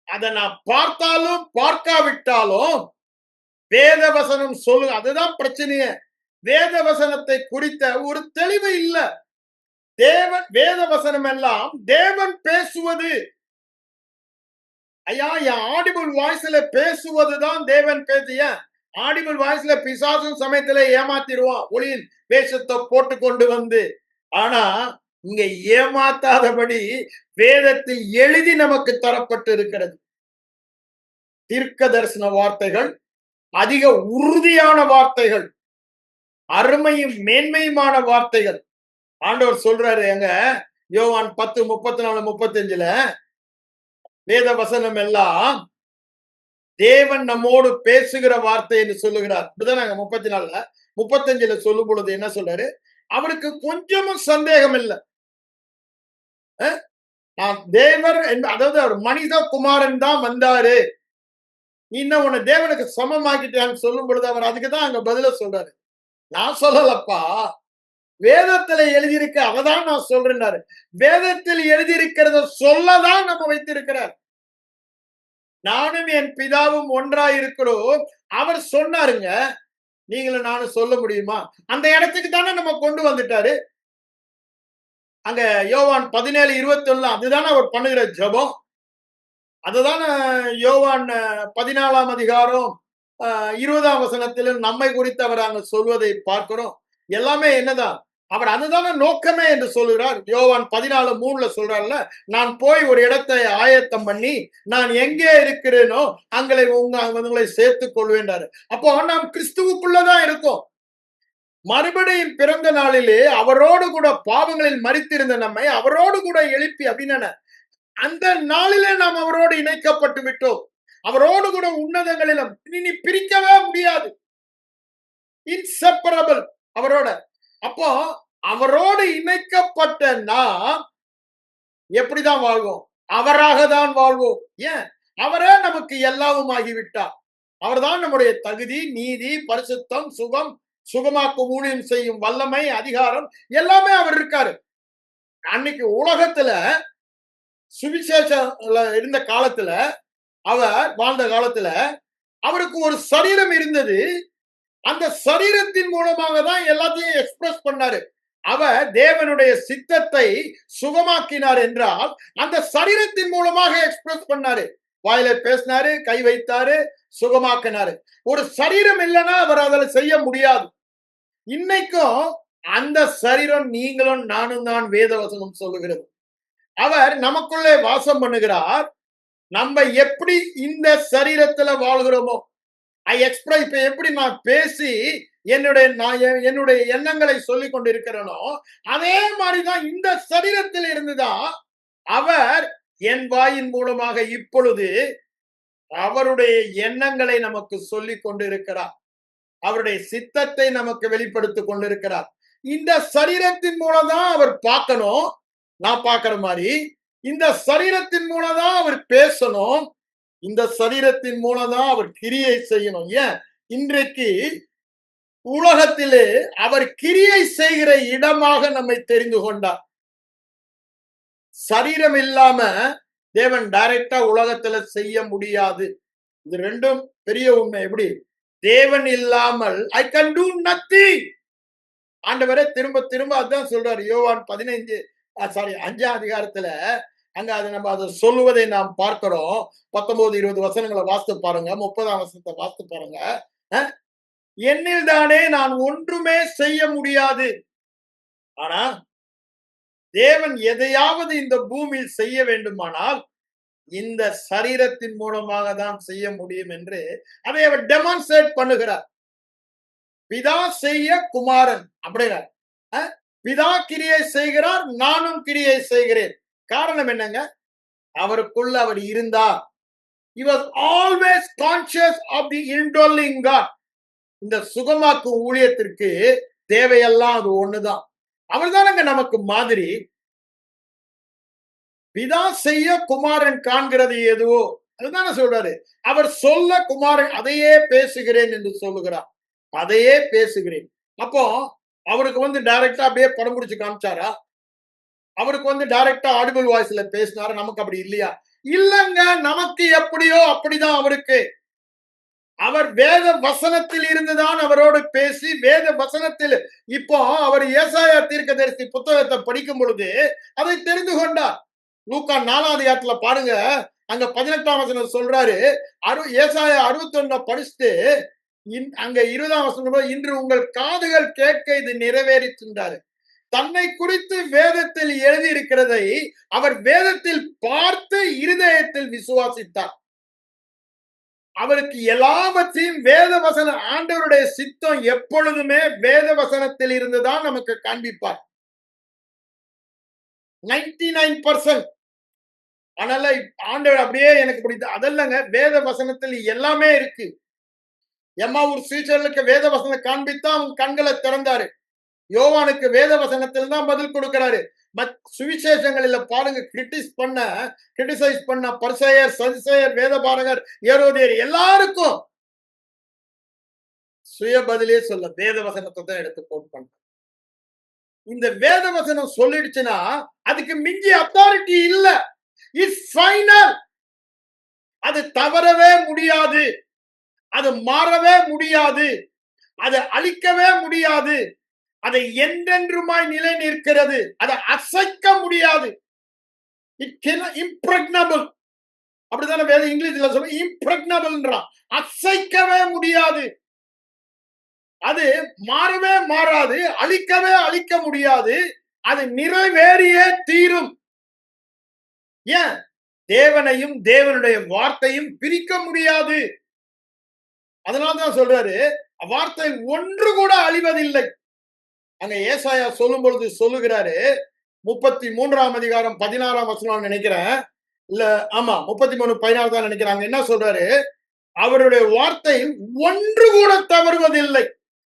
அதை நான் பார்த்தாலும் பார்க்காவிட்டாலும் வேத வசனம் சொல்லு. அதுதான் பிரச்சனையே. வேத வசனத்தை குறித்த ஒரு தெளிவு இல்ல. வேத வசனம் எல்லாம் தேவன் பேசுவது. ஐயா, என் ஆடிபிள் வாய்ஸ்ல பேசுவதுதான் தேவன் பேசிய. ஆடிபிள் வாய்ஸ்ல பிசாசும் சமயத்துல ஏமாத்திடுவான், ஒளியின் வேஷத்தை போட்டு கொண்டு வந்து. ஆனா இங்க ஏமாத்தாதபடி வேதத்தில் எழுதி நமக்கு தரப்பட்டு இருக்கிறது. தீர்க்க தரிசன வார்த்தைகள், அதிக உறுதியான வார்த்தைகள், அருமையும் மேன்மையுமான வார்த்தைகள். ஆண்டவர் சொல்றாரு எங்க யோவான் 10:34-35 வேத வசனம் எல்லாம் தேவன் நம்மோடு பேசுகிற வார்த்தை என்று சொல்லுகிறார். அப்படிதான் 34-35 சொல்லும் பொழுது என்ன சொல்றாரு? அவருக்கு கொஞ்சமும் சந்தேகம் இல்லை. நான் தேவர், அதாவது அவர் மனித குமாரன் தான் வந்தாரு, இன்னும் உன்னை தேவனுக்கு சமமாக்கிட்டான்னு சொல்லும் பொழுது அவர் அதுக்குதான் அங்க பதில சொல்றாரு. நான் சொல்லலப்பா, வேதத்துல எழுதியிருக்க அவதான் நான் சொல்றேன்னாரு. வேதத்தில் எழுதியிருக்கிறத சொல்லதான் நம்ம வைத்திருக்கிறார். நானும் என் பிதாவும் ஒன்றாய் இருக்கிறோம் அவர் சொன்னாருங்க. நீங்களும் நானும் சொல்ல முடியுமா? அந்த இடத்துக்கு தானே நம்ம கொண்டு வந்துட்டாரு. அங்க யோவான் 17:21 அதுதானே அவர் பண்ணுகிற ஜெபம். அதுதான யோவான் 14ஆம் அதிகாரம் 20ஆம் வசனத்தில் நம்மை குறித்து அவர் அங்க சொல்வதை பார்க்கிறோம். எல்லாமே என்னதான்? அவர் அதுதான நோக்கமே என்று சொல்கிறார். யோவான் 14:3 சொல்றாருல, நான் போய் ஒரு இடத்தை ஆயத்தம் பண்ணி நான் எங்கே இருக்கிறேனோ உங்களை சேர்த்துக் கொள்வேன்றாரு. அப்போ நாம் கிறிஸ்துவுக்குள்ளதான் இருக்கோம். மறுபடியும் பிறந்த நாளிலே அவரோடு கூட பாவங்களில் மரித்திருந்த நம்மை அவரோடு கூட எழுப்பி, அப்படின்னு அந்த நாளிலே நாம் அவரோடு இணைக்கப்பட்டு விட்டோம். அவரோடு கூட உன்னதங்களிலும் இனி பிரிக்கவே முடியாது. இன்செப்பரபிள் அவரோட. அப்போ அவரோடு இணைக்கப்பட்ட நாம் எப்படிதான் வாழ்வோம்? அவராக தான் வாழ்வோம். ஏன்? அவரே நமக்கு எல்லாவும் ஆகிவிட்டார். அவர்தான் நம்முடைய தகுதி, நீதி, பரிசுத்தம், சுகம், சுகமாக்கும் ஊழியம் செய்யும் வல்லமை, அதிகாரம் எல்லாமே அவர் இருக்காரு. அன்னைக்கு உலகத்துல சுவிசேஷம் இருந்த காலத்துல, அவர் வாழ்ந்த காலத்துல அவருக்கு ஒரு சரீரம் இருந்தது. அந்த சரீரத்தின் மூலமாக தான் எல்லாத்தையும் எக்ஸ்பிரஸ் பண்ணாரு. அவர் தேவனுடைய சித்தத்தை சுகமாக்கினார் என்றால் அந்த சரீரத்தின் மூலமாக எக்ஸ்பிரஸ் பண்ணாரு. வாயில பேசினாரு, கை வைத்தாரு, சுகமாக்கினாரு. ஒரு சரீரம் இல்லைன்னா அவர் அதில் செய்ய முடியாது. இன்னைக்கும் அந்த சரீரம் நீங்களும் நானும் தான் வேதவசனம் சொல்லுகிறது. அவர் நமக்குள்ளே வாசம் பண்ணுகிறார். நம்ம எப்படி இந்த சரீரத்துல வாழ்கிறோமோ, இப்ப எப்படி நான் பேசி என்னுடைய எண்ணங்களை சொல்லிக் கொண்டிருக்கிறேனோ, அதே மாதிரிதான் இந்த சரீரத்தில் இருந்துதான் அவர் என் வாயின் மூலமாக இப்பொழுது அவருடைய எண்ணங்களை நமக்கு சொல்லிக் கொண்டிருக்கிறார். அவருடைய சித்தத்தை நமக்கு வெளிப்படுத்திக் கொண்டிருக்கிறார். இந்த சரீரத்தின் மூலம் தான் அவர் பார்க்கணும், நான் பார்க்கிற மாதிரி. இந்த சரீரத்தின் மூலம் தான் அவர் பேசணும், இந்த சரீரத்தின் மூலம் தான் அவர் கிரியை செய்யணும். ஏன்? இன்றைக்கு உலகத்திலே அவர் கிரியை செய்கிற இடமாக நம்மை தெரிந்து கொண்டார். சரீரம் இல்லாம தேவன் டைரக்டா உலகத்துல செய்ய முடியாது. இது ரெண்டும் பெரிய உண்மை. எப்படி? தேவன் இல்லாமல் ஐ கேன் டூ நத்திங். ஆண்டவரே திரும்ப திரும்ப அதான் சொல்றாரு. யோவான் 15 5ஆம் அதிகாரத்துல அங்க நம்ம அதை சொல்லுவதை நாம் பார்க்கிறோம். 19, 20 வசனங்களை வாசித்து பாருங்க. 30ஆம் வசனத்தை வாசித்து பாருங்க. என்னில் தானே நான் ஒன்றுமே செய்ய முடியாது. ஆனா தேவன் எதையாவது இந்த பூமியில் செய்ய வேண்டுமானால் இந்த சரீரத்தின் மூலமாக தான் செய்ய முடியும் என்று அதை அவர் டெமான்ஸ்ட்ரேட் பண்ணுகிறார். பிதா செய்ய குமாரன் அப்படிங்கிறார். பிதா கிரியை செய்கிறார், நானும் கிரியை செய்கிறேன். காரணம் என்னங்க? அவருக்குள்ள அவர் இருந்தார். He was always conscious of the indwelling God. இந்த சுகமாக்கும் ஊழியத்திற்கு தேவையெல்லாம் அது ஒண்ணுதான். அவர் தானங்க நமக்கு மாதிரி. பிதா செய்ய குமாரன் காண்கிறது எதுவோ அதுதானே சொல்றாரு. அவர் சொல்ல குமாரன் அதையே பேசுகிறேன் என்று சொல்லுகிறார். அதையே பேசுகிறேன். அப்போ அவருக்கு டைரக்டா அப்படியே படம் பிடிச்சு காமிச்சாரா? அவருக்கு டைரக்டா ஆடிபிள் வாய்ஸ்ல பேசினாரா? நமக்கு அப்படி இல்லையா? இல்லங்க, நமக்கு எப்படியோ அப்படிதான் அவருக்கு. அவர் வேத வசனத்தில் இருந்துதான் அவரோடு பேசி, வேத வசனத்தில் இப்போ அவர் ஏசாயா தீர்க்கதரிசி புத்தகத்தை படிக்கும் பொழுது அதை தெரிந்து கொண்டார். லூக்கா 4ஆம் அதிகாரத்துல பாருங்க, அங்க 18ஆம் வசனம் சொல்றாரு. ஏசாயா 61 படிச்சுட்டு அங்க 20ஆம் வசனம், இன்று உங்கள் காதுகள் கேட்க இது நிறைவேறிச்சுன்றாரு. தன்னை குறித்து வேதத்தில் எழுதி இருக்கிறதை அவர் வேதத்தில் பார்த்து இருதயத்தில் விசுவாசித்தார். அவருக்கு எல்லாவற்றையும் வேத வசன ஆண்டவருடைய சித்தம் எப்பொழுதுமே வேத வசனத்தில் இருந்துதான் நமக்கு காண்பிப்பார். 99%. அதனால ஆண்டவர் அப்படியே எனக்கு பிடித்த அதல்லங்க, வேத வசனத்தில் எல்லாமே இருக்கு. எம்மாவூர் சீஷர்களுக்கு வேத வசனம் காண்பித்தா அவங்க கண்களை திறந்தாரு. யோவானுக்கு வேத வசனத்தில் தான் பதில் கொடுக்கிறாரு. சுவிசேஷங்களில பாருங்க, கிரிட்டிசைஸ் பண்ண பரிசேயர், சதுசேயர், வேதபாரகர், ஏரோதியர் எல்லாருக்கும் சுய பதிலே சொல்ல வேத வசனத்தை தான் எடுத்து கோட் பண்ண. இந்த வேத வசனம் சொல்லிடுச்சுன்னா அதுக்கு மிஞ்சி அத்தாரிட்டி இல்ல. It's final. அது தவறவே முடியாது, அது மாறவே முடியாது, அதை அழிக்கவே முடியாது, அதை என்றென்றுமாய் நிலை நிற்கிறது, அதை அசைக்க முடியாது. இம்ப்ரெக்னபிள் அப்படித்தானே வேற இங்கிலீஷ்ல சொல்ல, இம்ப்ரெக்னபிள்ன்றான். அசைக்கவே முடியாது, அது மாறவே மாறாது, அழிக்கவே அழிக்க முடியாது, அது நிறைவேறியே தீரும். ஏன்? தேவனையும் தேவனுடைய வார்த்தையும் பிரிக்க முடியாது. அதனால்தான் சொல்றாரு, வார்த்தை ஒன்று கூட அழிவதில்லை. அங்க ஏசாயா சொல்லும் பொழுது சொல்லுகிறாரு, 33ஆம் அதிகாரம் 16ஆம் வசனம் நினைக்கிறேன், இல்ல ஆமா 33:16 தான் நினைக்கிறாங்க. என்ன சொல்றாரு? அவருடைய வார்த்தை ஒன்று கூட தவறுவதில்லை.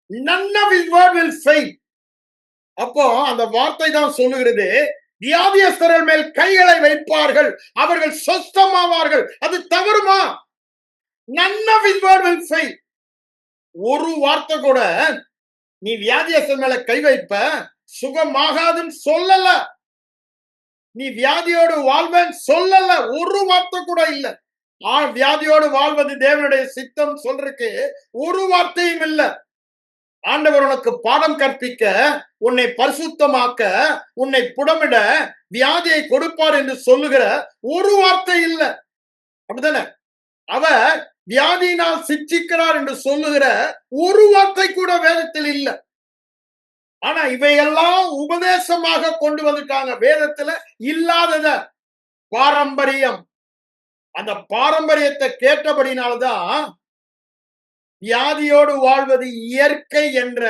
None of his word will fail. அப்போ அந்த வார்த்தை தான் சொல்லுகிறது, வியாதியஸ்தர்கள் மேல் கைகளை வைப்பார்கள், அவர்கள் சொஸ்தமாவார்கள். அது தவறுமா? None of his word will fail. ஒரு வார்த்தை கூட நீ வியாதியஸ்தர் மேல கை வைப்ப சுகமாகாதுன்னு சொல்லல. நீ வியாதியோடு வாழ்வேன் சொல்லல. ஒரு வார்த்தை கூட இல்ல. வியாதியோடு வாழ்வது தேவனுடைய சித்தம் சொல்றதுக்கு ஒரு வார்த்தையும் இல்ல. ஆண்டவர் உனக்கு பாடம் கற்பிக்க, உன்னை பரிசுத்தமாக்க, உன்னை புடமிட வியாதியை கொடுப்பார் என்று சொல்லுகிற ஒரு வார்த்தை இல்ல. அப்படித்தானே? அவர் வியாதியினால் சிக்ஷிக்கிறார் என்று சொல்லுகிற ஒரு வார்த்தை கூட வேதத்தில் இல்ல. ஆனா இவையெல்லாம் உபதேசமாக கொண்டு வந்துட்டாங்க. வேதத்துல இல்லாதத பாரம்பரியம். அந்த பாரம்பரியத்தை கேட்டபடினால்தான் வியாதியோடு வாழ்வது இயற்கை என்ற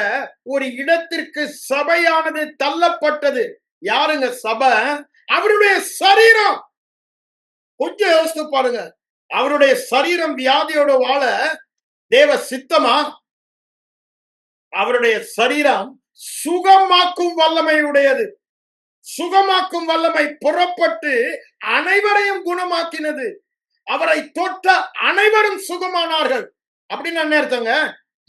ஒரு இடத்திற்கு சபையானது தள்ளப்பட்டது. யாருங்க சபை? அவருடைய சரீரம். கொஞ்சம் யோசித்து பாருங்க. அவருடைய சரீரம் வியாதியோடு வாழ தேவ சித்தமா? அவருடைய சரீரம் சுகமாக்கும் வல்லமை உடையது. சுகமாக்கும் வல்லமை புறப்பட்டு அனைவரையும் குணமாக்கினது. அவரை தொட்ட அனைவரும் சுகமானார்கள். அப்படின்னு என்ன அர்த்தங்க?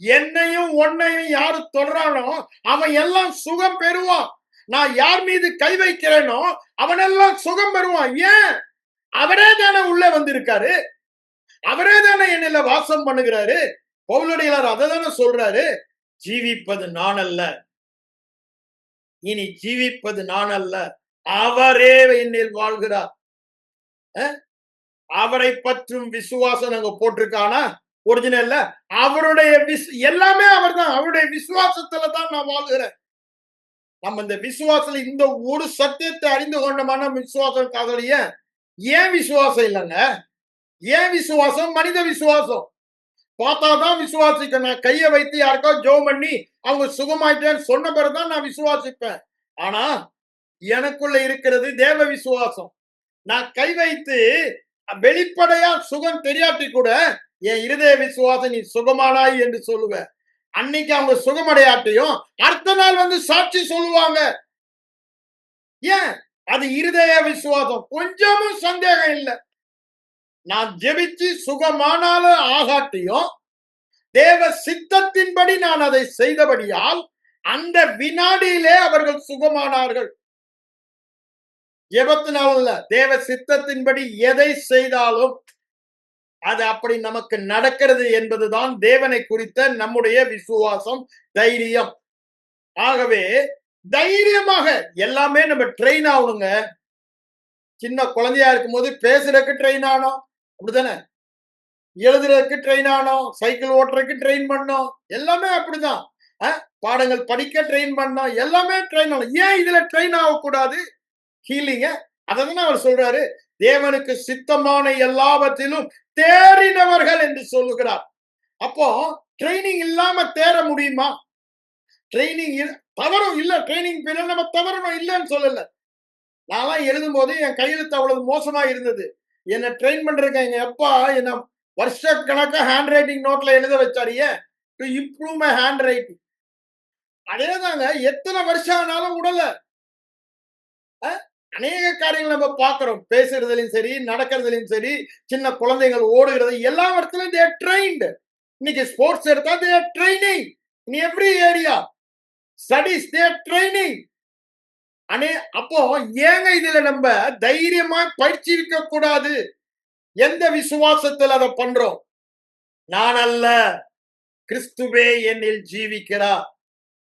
என்னையும் உன்னையும் யாரு தொடரானோ அவன் எல்லாம் சுகம் பெறுவான். நான் யார் மீது கை வைக்கிறேனோ அவனெல்லாம் சுகம் பெறுவான். ஏன்? அவரே தானே உள்ளே வந்திருக்காரு. அவரே தானே என்னில வாசம் பண்ணுகிறாரு. பவுலடிகளார் அதை தானே சொல்றாரு. ஜீவிப்பது நான் அல்ல, இனி ஜீவிப்பது நான் அல்ல, அவரே என்னில் வாழ்கிறார். அவரை பற்றும் விசுவாசம் நாங்க போட்டிருக்கானா ஒரிஜினல்ல? அவருடைய எல்லாமே அவர் தான். அவருடைய விசுவாசத்துல தான் நான் வாழ்கிறேன். நம்ம இந்த விசுவாசத்துல இந்த ஒரு சத்தியத்தை அறிந்து கொண்டமான விசுவாசம் காதலிய. ஏன் விசுவாசம் இல்லைங்க? ஏன் விசுவாசம்? மனித விசுவாசம். பார்த்தாதான் விசுவாசிக்கணும். கையை வைத்து யாருக்கோ ஜோம் பண்ணி அவங்க சுகமாயிட்டேன்னு சொன்ன பிறகுதான் நான் விசுவாசிப்பேன். ஆனா எனக்குள்ள இருக்கிறது தேவ விசுவாசம். நான் கை வைத்து வெளிப்படையா சுகம் தெரியாட்டி கூட என் இருதய விசுவாசம் நீ சுகமானாய் என்று சொல்லுவேன். அன்னைக்கு அவங்க சுகமடையாட்டியும் அடுத்த நாள் வந்து சாட்சி சொல்லுவாங்க. ஏன்? அது இருதய விசுவாசம். கொஞ்சமும் சந்தேகம் இல்லை. நான் ஜெபிச்சு சுகமானாலும் ஆகாட்டியும் தேவ சித்தத்தின்படி நான் அதை செய்தபடியால் அந்த வினாடியிலே அவர்கள் சுகமானார்கள். ஜெபத்தினால தேவ சித்தத்தின்படி எதை செய்தாலும் அது அப்படி நமக்கு நடக்கிறது என்பதுதான் தேவனை குறித்த நம்முடைய விசுவாசம், தைரியம். ஆகவே தைரியமாக எல்லாமே நம்ம ட்ரெயின் ஆகணுங்க. சின்ன குழந்தையா இருக்கும் போது பேசுறதுக்கு ட்ரெயின் ஆனோம், அப்படித்தானே? எழுதுறதுக்கு ட்ரெயின் ஆனோம், சைக்கிள் ஓட்டுறதுக்கு ட்ரெயின் பண்ணோம், எல்லாமே அப்படிதான். பாடங்கள் படிக்க ட்ரெயின் பண்ணோம், எல்லாமே ட்ரெயின் ஆனோம். ஏன் இதுல ட்ரெயின் ஆகக்கூடாது? ஹீலிங்க அதான் அவர் சொல்றாரு, தேவனுக்கு சித்தமான எல்லாவற்றிலும் தேறினவர்கள் என்று சொல்லுகிறார். அப்போ ட்ரைனிங் இல்லாம தேற முடியுமா? ட்ரைனிங் தவறும் இல்ல. ட்ரைனிங் பீரியட் நம்ம தவறணும் இல்லைன்னு சொல்லல. நான் எழுதும் போது என் கையெழுத்து அவ்வளவு மோசமா இருந்தது. என்ன ட்ரெயின் பண்றதுக்கு எங்க அப்பா என்ன வருஷ கணக்கா ஹேண்ட் ரைட்டிங் நோட்ல எழுத வச்சாரியே, to improve my handwriting. அதேதாங்க எத்தனை வருஷம் ஆனாலும் உடல. அநேக காரியங்கள் நம்ம பார்க்கிறோம். பேசுறதுலயும் சரி, நடக்கிறதுலயும் சரி, சின்ன குழந்தைகள் ஓடுகிறது, எல்லா இடத்துலயும் they are trained. இன்னைக்கு ஸ்போர்ட்ஸ் எடுத்தா they are training in every area. Studies they are training. அப்போ ஏங்க இதுல நம்ம தைரியமா பயிற்சி இருக்க கூடாது? எந்த விசுவாசத்தில் அதை பண்றோம்? நான் அல்ல, கிறிஸ்துவே என்னில் ஜீவிக்கிறார்.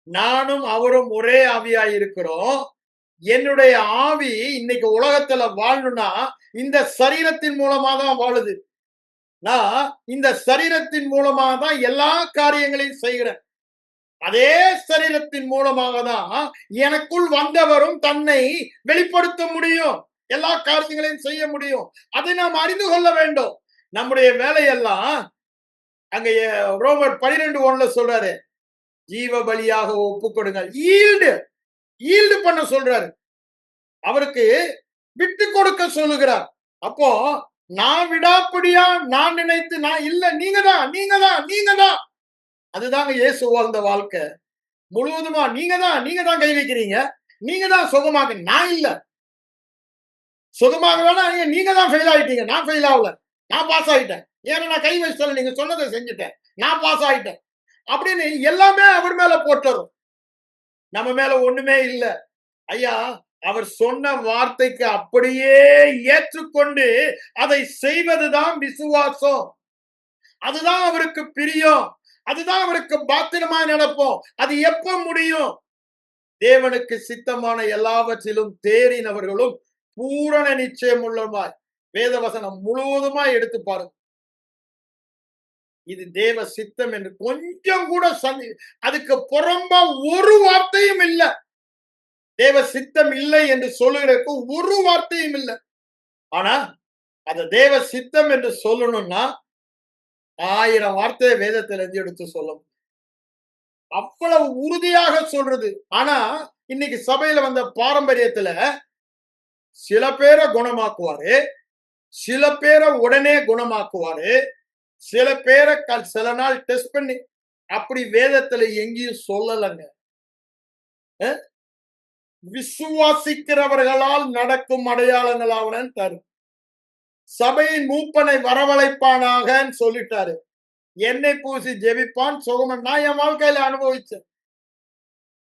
நானும் அவரும் ஒரே ஆவியாய் இருக்கிறோம். என்னுடைய ஆவி இன்னைக்கு உலகத்துல வாழணும்னா இந்த சரீரத்தின் மூலமா தான் வாழுது. நான் இந்த சரீரத்தின் மூலமா தான் எல்லா காரியங்களையும் செய்கிறேன். அதே சரீரத்தின் மூலமாக தான் எனக்குள் வந்தவரும் தன்னை வெளிப்படுத்த முடியும், எல்லா காரியங்களையும் செய்ய முடியும். அதை நாம் அறிந்து கொள்ள வேண்டும். நம்முடைய வேலையெல்லாம் அங்க ரோமர் 12:1 சொல்றாரு, ஜீவ பலியாக ஒப்பு கொடுங்க. ஈல்டு பண்ண சொல்றாரு. அவருக்கு விட்டு கொடுக்க சொல்லுகிறார். அப்போ நான் விடாப்படியா நான் நினைத்து நான் இல்ல, நீங்க தான் அதுதாங்க இயேசு வாழ்ந்த வாழ்க்கை. முழுவதுமா நீங்க தான் கை வைக்கிறீங்க, நீங்க தான் சுகமாக, நான் இல்ல. சுகமாக வேணா நீங்க தான் ஃபெயில் ஆயிட்டீங்க, நான் ஃபெயில் ஆகல, நான் பாஸ் ஆயிட்டேன். ஏன்னா நான் கை வச்சு நீங்க சொன்னதை செஞ்சுட்டேன், நான் பாஸ் ஆயிட்டேன் அப்படின்னு எல்லாமே அவர் மேல போட்டுரும். நம்ம மேல ஒண்ணுமே இல்ல. ஐயா, அவர் சொன்ன வார்த்தைக்கு அப்படியே ஏற்றுக்கொண்டு அதை செய்வதுதான் விசுவாசம். அதுதான் அவருக்கு பிரியம், அதுதான் அவருக்கு பாத்திரமா நடப்போம். அது எப்ப முடியும்? தேவனுக்கு சித்தமான எல்லாவற்றிலும் தேறினவர்களும் பூரண நிச்சயம் உள்ளமாய். வேதவசனம் முழுவதுமா எடுத்து பாருங்க. இது தேவ சித்தம் என்று கொஞ்சம் கூட அதுக்கு புறம்பா ஒரு வார்த்தையும் இல்லை. தேவ சித்தம் இல்லை என்று சொல்லுகிறதுக்கு ஒரு வார்த்தையும் இல்லை. ஆனா அது தேவ சித்தம் என்று சொல்லணும்னா 1000 வார்த்தையை வேதத்துல இருந்து எடுத்து சொல்லும். அவ்வளவு உறுதியாக சொல்றது. ஆனா இன்னைக்கு சபையில வந்த பாரம்பரியத்துல சில பேரை குணமாக்குவாரு, சில பேரை உடனே குணமாக்குவாரு, சில பேரை சில நாள் டெஸ்ட் பண்ணி, அப்படி வேதத்துல எங்கேயும் சொல்லலங்க. விசுவாசிக்கிறவர்களால் நடக்கும் அடையாளங்களாவன தரும். சபையின் மூப்பனை வரவழைப்பானாக சொல்லிட்டாரு. என்னை பூசி ஜெபிப்பான் சுகமன். நான் என் வாழ்க்கையில அனுபவிச்சேன்,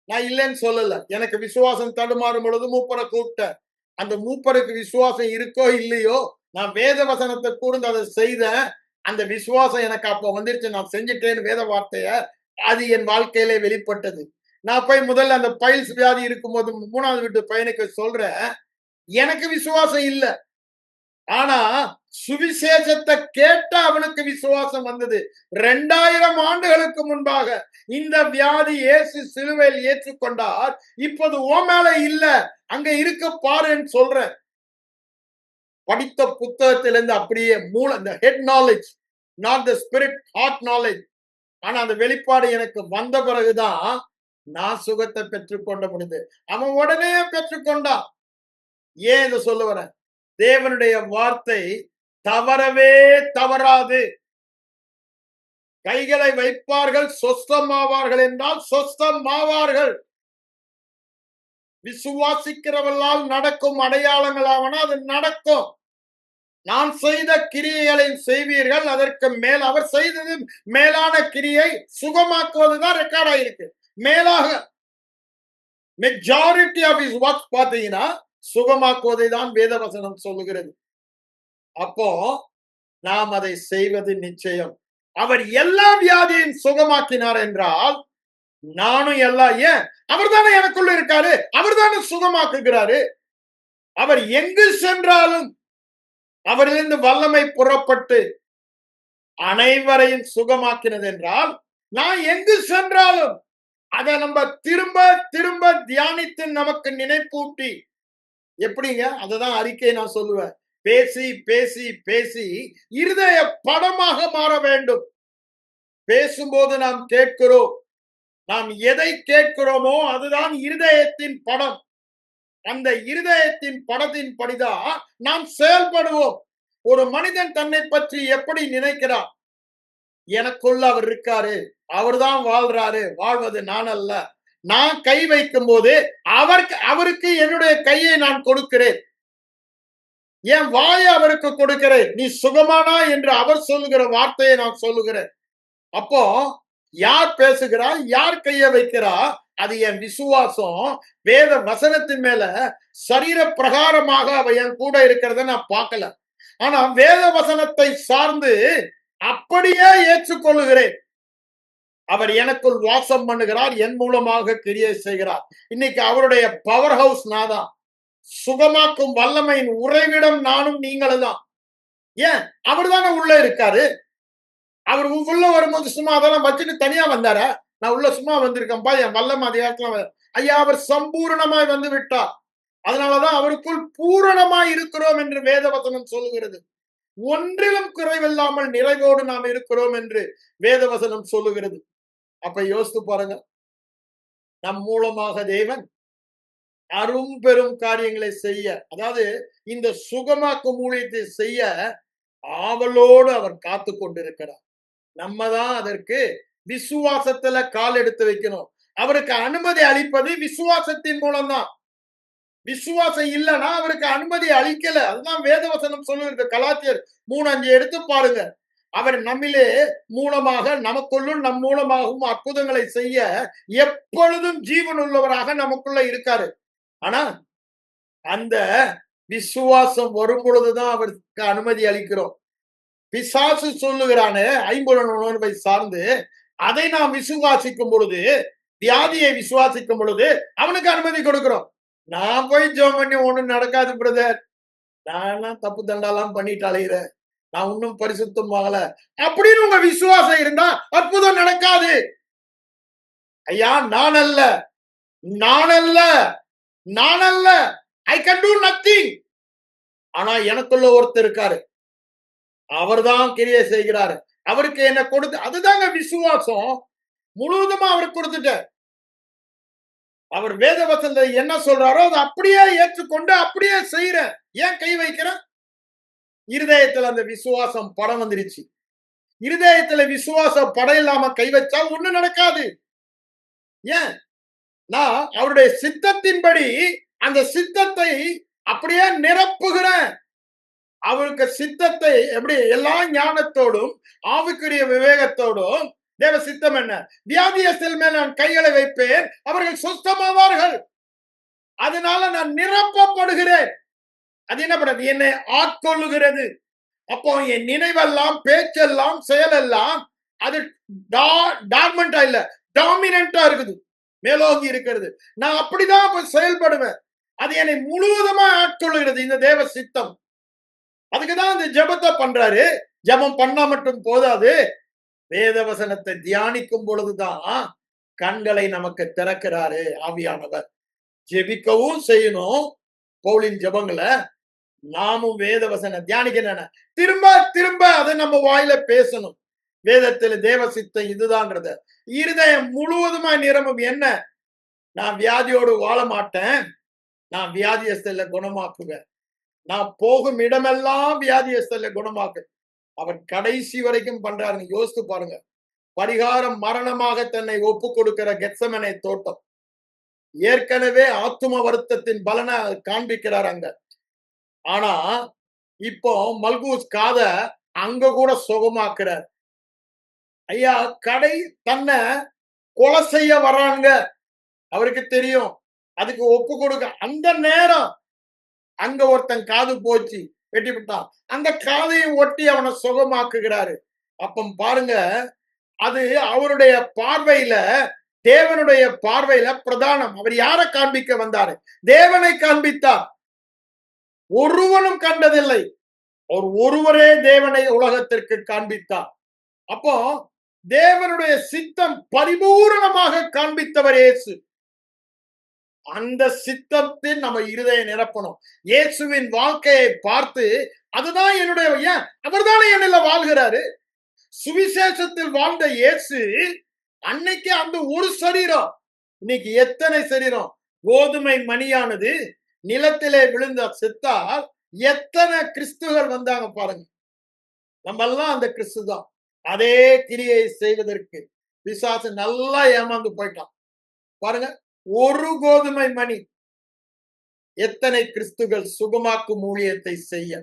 நான் இல்லைன்னு சொல்லல. எனக்கு விசுவாசம் தடுமாறும் பொழுது மூப்பரை கூப்பிட்டேன். அந்த மூப்பருக்கு விசுவாசம் இருக்கோ இல்லையோ, நான் வேத வசனத்தை கூர்ந்து அதை செய்தேன். அந்த விசுவாசம் எனக்கு அப்ப வந்துருச்சு. நான் செஞ்சுட்டேன்னு வேத வார்த்தைய அது என் வாழ்க்கையிலே வெளிப்பட்டது. நான் போய் முதல்ல அந்த பைல்ஸ் வியாதி இருக்கும்போது 3வது வீட்டு பையனுக்கு சொல்றேன். எனக்கு விசுவாசம் இல்ல. ஆனா சுவிசேஷத்தை கேட்ட அவனுக்கு விசுவாசம் வந்தது. 2000 ஆண்டுகளுக்கு முன்பாக இந்த வியாதி இயேசு சிலுவையில் ஏற்றுக்கொண்டார். இப்போது உன் மேல இல்ல, அங்க இருக்க பாருன்னு சொல்றேன். படித்த புத்தகத்திலிருந்து அப்படியே இந்த head knowledge, not the spirit, heart knowledge. ஆனா அந்த வெளிப்பாடு எனக்கு வந்த பிறகுதான் நான் சுகத்தை பெற்றுக்கொண்ட முடியுது. அவன் உடனே பெற்றுக்கொண்டான். ஏன் இதை சொல்ல வரேன்? தேவனுடைய வார்த்தை தவறவே தவறாது. கைகளை வைப்பார்கள் சொஸ்தமாவார்கள் என்றால் சொஸ்தமாவார்கள். விசுவாசிக்கிறவர்களால் நடக்கும் அடையாளங்களாவன அது நடக்கும். நான் செய்த கிரியைகளை செய்வீர்கள், அதற்கு மேல் அவர் செய்தது மேலான கிரியை சுகமாக்குவதுதான் ரெக்கார்ட் ஆயிருக்கு. மேலாக மெஜாரிட்டி ஆஃப் இஸ் ஒர்க்ஸ் பாத்தீங்கன்னா சுகமாக்குவதை தான் வேதவசனம் சொல்லுகிறது. அப்போ நாம் அதை செய்வது நிச்சயம். அவர் எல்லா வியாதியையும் சுகமாக்கினார் என்றால் நானும் ஏன் அவர் தானே எனக்குள்ள இருக்காரு, அவர் தானே சுகமாக்குகிறாரு. அவர் எங்கு சென்றாலும் அவரிலிருந்து வல்லமை புறப்பட்டு அனைவரையும் சுகமாக்கினது என்றால் நான் எங்கு சென்றாலும் அதை நம்ம திரும்ப திரும்ப தியானித்து நமக்கு நினைப்பூட்டி, எப்படிங்க அததான் அறிக்கை நான் சொல்லுவேன். பேசி பேசி பேசி இருதய படமாக மாற வேண்டும். பேசும்போது நாம் கேட்கிறோம், நாம் எதை கேட்கிறோமோ அதுதான் இருதயத்தின் படம். அந்த இருதயத்தின் படத்தின் படிதான் நாம் செயல்படுவோம். ஒரு மனிதன் தன்னை பற்றி எப்படி நினைக்கிறான்? எனக்குள்ள அவர் இருக்காரு, அவர்தான் வாழ்றாரு, வாழ்வது நான் அல்ல. நான் கை வைக்கும் போது அவருக்கு என்னுடைய கையை நான் கொடுக்கிறேன், என் வாயை அவருக்கு கொடுக்கிறேன். நீ சுகமானா என்று அவர் சொல்லுகிற வார்த்தையை நான் சொல்லுகிறேன். அப்போ யார் பேசுகிறா, யார் கைய வைக்கிறா, அது என் விசுவாசம். வேத வசனத்தின் மேல சரீர பிரகாரமாக அவ என் கூட இருக்கிறத நான் பார்க்கல. ஆனா வேத வசனத்தை சார்ந்து அப்படியே ஏற்றுக்கொள்ளுகிறேன். அவர் எனக்குள் வாசம் பண்ணுகிறார், என் மூலமாக கிரியை செய்கிறார். இன்னைக்கு அவருடைய பவர் ஹவுஸ் நான் தான். சுகமாக்கும் வல்லமையின் உறைவிடம் நானும் நீங்களும் தான். ஏன்? அவர் தானே உள்ள இருக்காரு. அவர் உள்ள வரும்போது சும்மா அதெல்லாம் வச்சுட்டு தனியா வந்தாரா? நான் உள்ள சும்மா வந்திருக்கேன்பா, என் வல்லம் அதிகாரத்துல ஐயா அவர் சம்பூர்ணமாய் வந்து விட்டார். அதனாலதான் அவருக்குள் பூரணமாய் இருக்கிறோம் என்று வேதவசனம் சொல்லுகிறது. ஒன்றிலும் குறைவில்லாமல் நிறைவோடு நாம் இருக்கிறோம் என்று வேதவசனம் சொல்லுகிறது. அப்ப யோசித்து பாருங்க, நம் மூலமாக தேவன் அரும் பெரும் காரியங்களை செய்ய, அதாவது இந்த சுகமாக்கும் ஊழியத்தை செய்ய ஆவலோடு அவர் காத்து கொண்டிருக்கிறார். நம்ம தான் அதற்கு விசுவாசத்துல கால் எடுத்து வைக்கணும். அவருக்கு அனுமதி அளிப்பது விசுவாசத்தின் மூலம்தான். விசுவாசம் இல்லைன்னா அவருக்கு அனுமதி அளிக்கல. அதுதான் வேதவசனம் சொல்லுகிறது. கலாத்தியர் 3:5 எடுத்து பாருங்க. அவர் நம்மிலே மூலமாக, நமக்குள்ளும் நம் மூலமாகவும் அற்புதங்களை செய்ய எப்பொழுதும் ஜீவன் உள்ளவராக நமக்குள்ள இருக்காரு. ஆனா அந்த விசுவாசம் வரும் பொழுதுதான் அவருக்கு அனுமதி அளிக்கிறோம். பிசாசு சொல்லுகிறானே ஐம்புலன் உணர்வை சார்ந்து, அதை நாம் விசுவாசிக்கும் பொழுது, வியாதியை விசுவாசிக்கும் பொழுது அவனுக்கு அனுமதி கொடுக்கிறோம். நான் போய் ஜெபம் பண்ணி ஒண்ணும் நடக்காது பிரதர், நான் தப்பு தண்டாலாம் பண்ணிட்டு அலைகிறேன், நான் இன்னும் பரிசுத்தம் ஆகல அப்படின்னு உங்க விசுவாசம் இருந்தா அற்புதம் நடக்காது. ஐயா நான் அல்ல, நான் அல்ல, நான் அல்ல, ஐ கேன் டூ நத்திங். ஆனா எனக்குள்ள ஒருத்தர் இருக்காரு, அவர்தான் கிரியை செய்கிறாரு. அவருக்கு என்ன கொடுத்து, அதுதாங்க விசுவாசம். முழுவதுமா அவருக்கு கொடுத்துட்ட. அவர் வேத வசனத்தை என்ன சொல்றாரோ அதை அப்படியே ஏற்றுக்கொண்டு அப்படியே செய்யறேன். ஏன் கை வைக்கிறேன்? இருதயத்துல அந்த விசுவாசம் படம் வந்துருச்சு. இருதயத்துல விசுவாசம் படம் இல்லாம கை வச்சா ஒண்ணு நடக்காது. ஏன்? நான் அவருடைய சித்தத்தின்படி அந்த சித்தத்தை அப்படியே நிரப்புகிறேன். அவருக்கு சித்தத்தை எப்படி எல்லா ஞானத்தோடும் ஆவிக்குரிய விவேகத்தோடும், தேவ சித்தம் என்ன? வியாதியஸ்தர் மேல் நான் கைகளை வைப்பேன், அவர்கள் சுத்தமாவார்கள். அதனால நான் நிரப்பப்படுகிறேன். அது என்ன பண்ணுறது? என்னை ஆட்கொள்ளுகிறது. அப்போ என் நினைவெல்லாம், பேச்செல்லாம், செயலெல்லாம் அது டார்மெண்டா இல்ல, டாமினண்டா இருக்குது, மேலோங்கி இருக்கிறது. நான் அப்படிதான் செயல்படுவேன். அது என்னை முழுவதுமா ஆட்கொள்ளுகிறது இந்த தேவ சித்தம். அதுக்குதான் இந்த ஜெபத்தை பண்றாரு. ஜெபம் பண்ணா மட்டும் போதாது, வேத வசனத்தை தியானிக்கும் பொழுதுதான் கண்களை நமக்கு திறக்கிறாரு ஆவியானவர். ஜெபிக்கவும் செய்யணும் பவுலின் ஜெபங்களை, நாமும் வேத வசனம் தியானிக்க திரும்ப திரும்ப அதை நம்ம வாயில பேசணும். வேதத்துல தேவ சித்தம் இதுதான்றத இருதயம் முழுவதுமா நிரம்பும். என்ன, நான் வியாதியோடு வாழ மாட்டேன், நான் வியாதியஸ்தல குணமாக்குவேன், நான் போகும் இடமெல்லாம் வியாதியஸ்தல குணமாக்கு. அவர் கடைசி வரைக்கும் பண்றாருங்க. யோசித்து பாருங்க. பரிகாரம் மரணமாக தன்னை ஒப்பு கொடுக்கிற கெத்செமனே தோட்டம், ஏற்கனவே ஆத்தும வருத்தத்தின் பலனை காண்பிக்கிறார் அங்க. ஆனா இப்போ மல்கூஸ் காத அங்க கூட சுகமாக்குறார். ஐயா, கடை தன்னை கொலை செய்ய வராங்க, அவருக்கு தெரியும், அதுக்கு ஒப்பு கொடுக்க. அந்த நேரம் அங்க ஒருத்தன் காது போச்சு, வெட்டி விட்டான், அந்த காதையும் ஒட்டி அவனை சுகமாக்குகிறாரு. அப்ப பாருங்க, அது அவருடைய பார்வையில, தேவனுடைய பார்வையில பிரதானம். அவர் யாரை காண்பிக்க வந்தாரு? தேவனை காண்பித்தார். ஒருவனும் கண்டதில்லை, அவர் ஒருவரே தேவனை உலகத்திற்கு காண்பித்தார். அப்போ தேவனுடைய சித்தம் பரிபூரணமாக காண்பித்தவர் இயேசு. அந்த சித்தத்தில் நம்ம இருதய நிரப்பணும். இயேசுவின் வாழ்க்கையை பார்த்து, அதுதான் என்னுடைய, ஏன் அவர் தானே என்னில வாழ்கிறாரு. சுவிசேஷத்தில் வாழ்ந்த இயேசு அன்னைக்கு அந்த ஒரு சரீரம், இன்னைக்கு எத்தனை சரீரம்? கோதுமை மணியானது நிலத்திலே விழுந்த செத்தால் எத்தனை கிறிஸ்துகள் வந்தாங்க பாருங்க. நம்ம எல்லாம் அந்த கிறிஸ்து தான். அதே கிரியை செய்வதற்கு பிசாசு நல்லா ஏமாந்து போயிட்டான் பாருங்க. ஒரு கோதுமை மணி எத்தனை கிறிஸ்துகள் சுகமாக்கும் ஊழியத்தை செய்ய.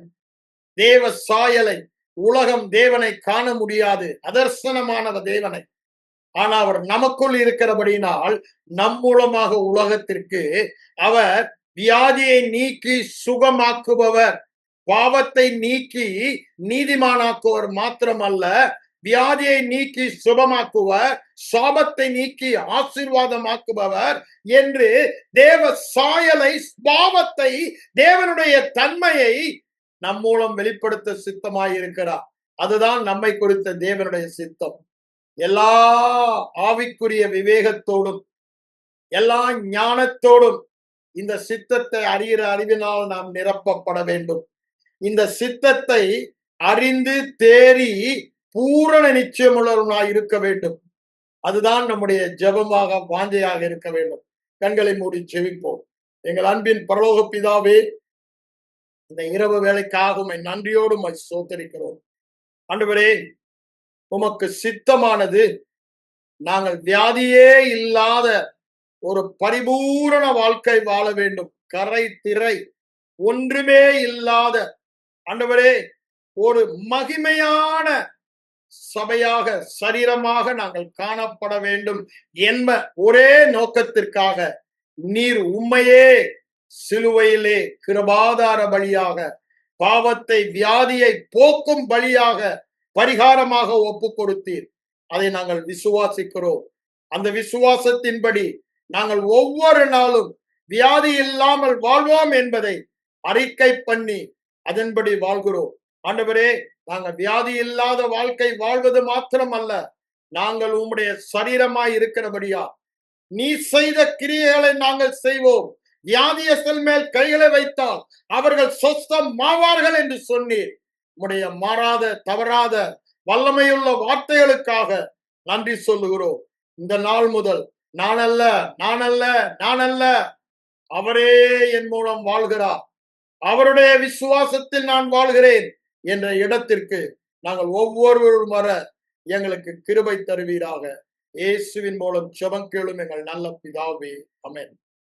தேவ சாயலை உலகம் தேவனை காண முடியாது, அதர்சனமானவ தேவனை. ஆனா அவர் நமக்குள் இருக்கிறபடினால் நம் மூலமாக உலகத்திற்கு அவர் வியாதியை நீக்கி சுகமாக்குபவர், பாவத்தை நீக்கி நீதிமானாக்குவர் மாத்திரமல்ல, வியாதியை நீக்கி சுகமாக்குவர், சாபத்தை நீக்கி ஆசீர்வாதமாக்குபவர் என்று தேவ சாயலை, பாவத்தை, தேவனுடைய தன்மையை நம் மூலம் வெளிப்படுத்த சித்தமாயிருக்கிறார். அதுதான் நம்மை குறித்த தேவனுடைய சித்தம். எல்லா ஆவிக்குரிய விவேகத்தோடும் எல்லா ஞானத்தோடும் இந்த சித்தத்தை அறிகிற அறிவினால் நாம் நிரப்பப்பட வேண்டும். இந்த சித்தத்தை அறிந்து தேறி பூரண நிச்சயமுள்ளவர்களாய் இருக்க வேண்டும். அதுதான் நம்முடைய ஜெபமாக, வாஞ்சையாக இருக்க வேண்டும். கண்களை மூடி ஜெபிப்போம். எங்கள் அன்பின் பரலோக பிதாவே, இந்த இரவு வேளைக்காக உம்மை நன்றியோடு உம்மை ஸ்தோத்திரிக்கிறோம். ஆண்டவரே, உமக்கு சித்தமானது நாங்கள் வியாதியே இல்லாத ஒரு பரிபூரண வாழ்க்கை வாழ வேண்டும். கரை திரை ஒன்றுமே இல்லாத ஆண்டவரே, ஒரு மகிமையான சபையாக, சரீரமாக நாங்கள் காணப்பட வேண்டும் என்ப ஒரே நோக்கத்திற்காக நீர் உம்மையே சிலுவையிலே கிருபாதார பலியாக, பாவத்தை, வியாதியை போக்கும் பலியாக, பரிகாரமாக ஒப்பு கொடுத்தீர். அதை நாங்கள் விசுவாசிக்கிறோம். அந்த விசுவாசத்தின்படி நாங்கள் ஒவ்வொரு நாளும் வியாதி இல்லாமல் வாழ்வோம் என்பதை அறிக்கை பண்ணி அதன்படி வாழ்கிறோம். ஆண்டவரே, நாங்கள் வியாதி இல்லாத வாழ்க்கை வாழ்வது மாத்திரம் அல்ல, நாங்கள் உம்முடைய சரீரமாய் இருக்கிறபடியா நீ செய்த கிரியைகளை நாங்கள் செய்வோம். வியாதியஸ்தர் மேல் கைகளை வைத்தால் அவர்கள் சொஸ்தம் மாவார்கள் என்று சொன்னீர். உம்முடைய மாறாத, தவறாத, வல்லமையுள்ள வார்த்தைகளுக்காக நன்றி சொல்லுகிறோம். இந்த நாள் முதல் நான் அல்ல, நான் அல்ல, நான் அல்ல, அவரே என் மூலம் வாழ்கிறார், அவருடைய விசுவாசத்தில் நான் வாழ்கிறேன் என்ற இடத்திற்கு நாங்கள் ஒவ்வொருவரும் வர எங்களுக்கு கிருபை தருவீராக. இயேசுவின் மூலம் ஜெபம் கேளும் எங்கள் நல்ல பிதாவே. ஆமென்.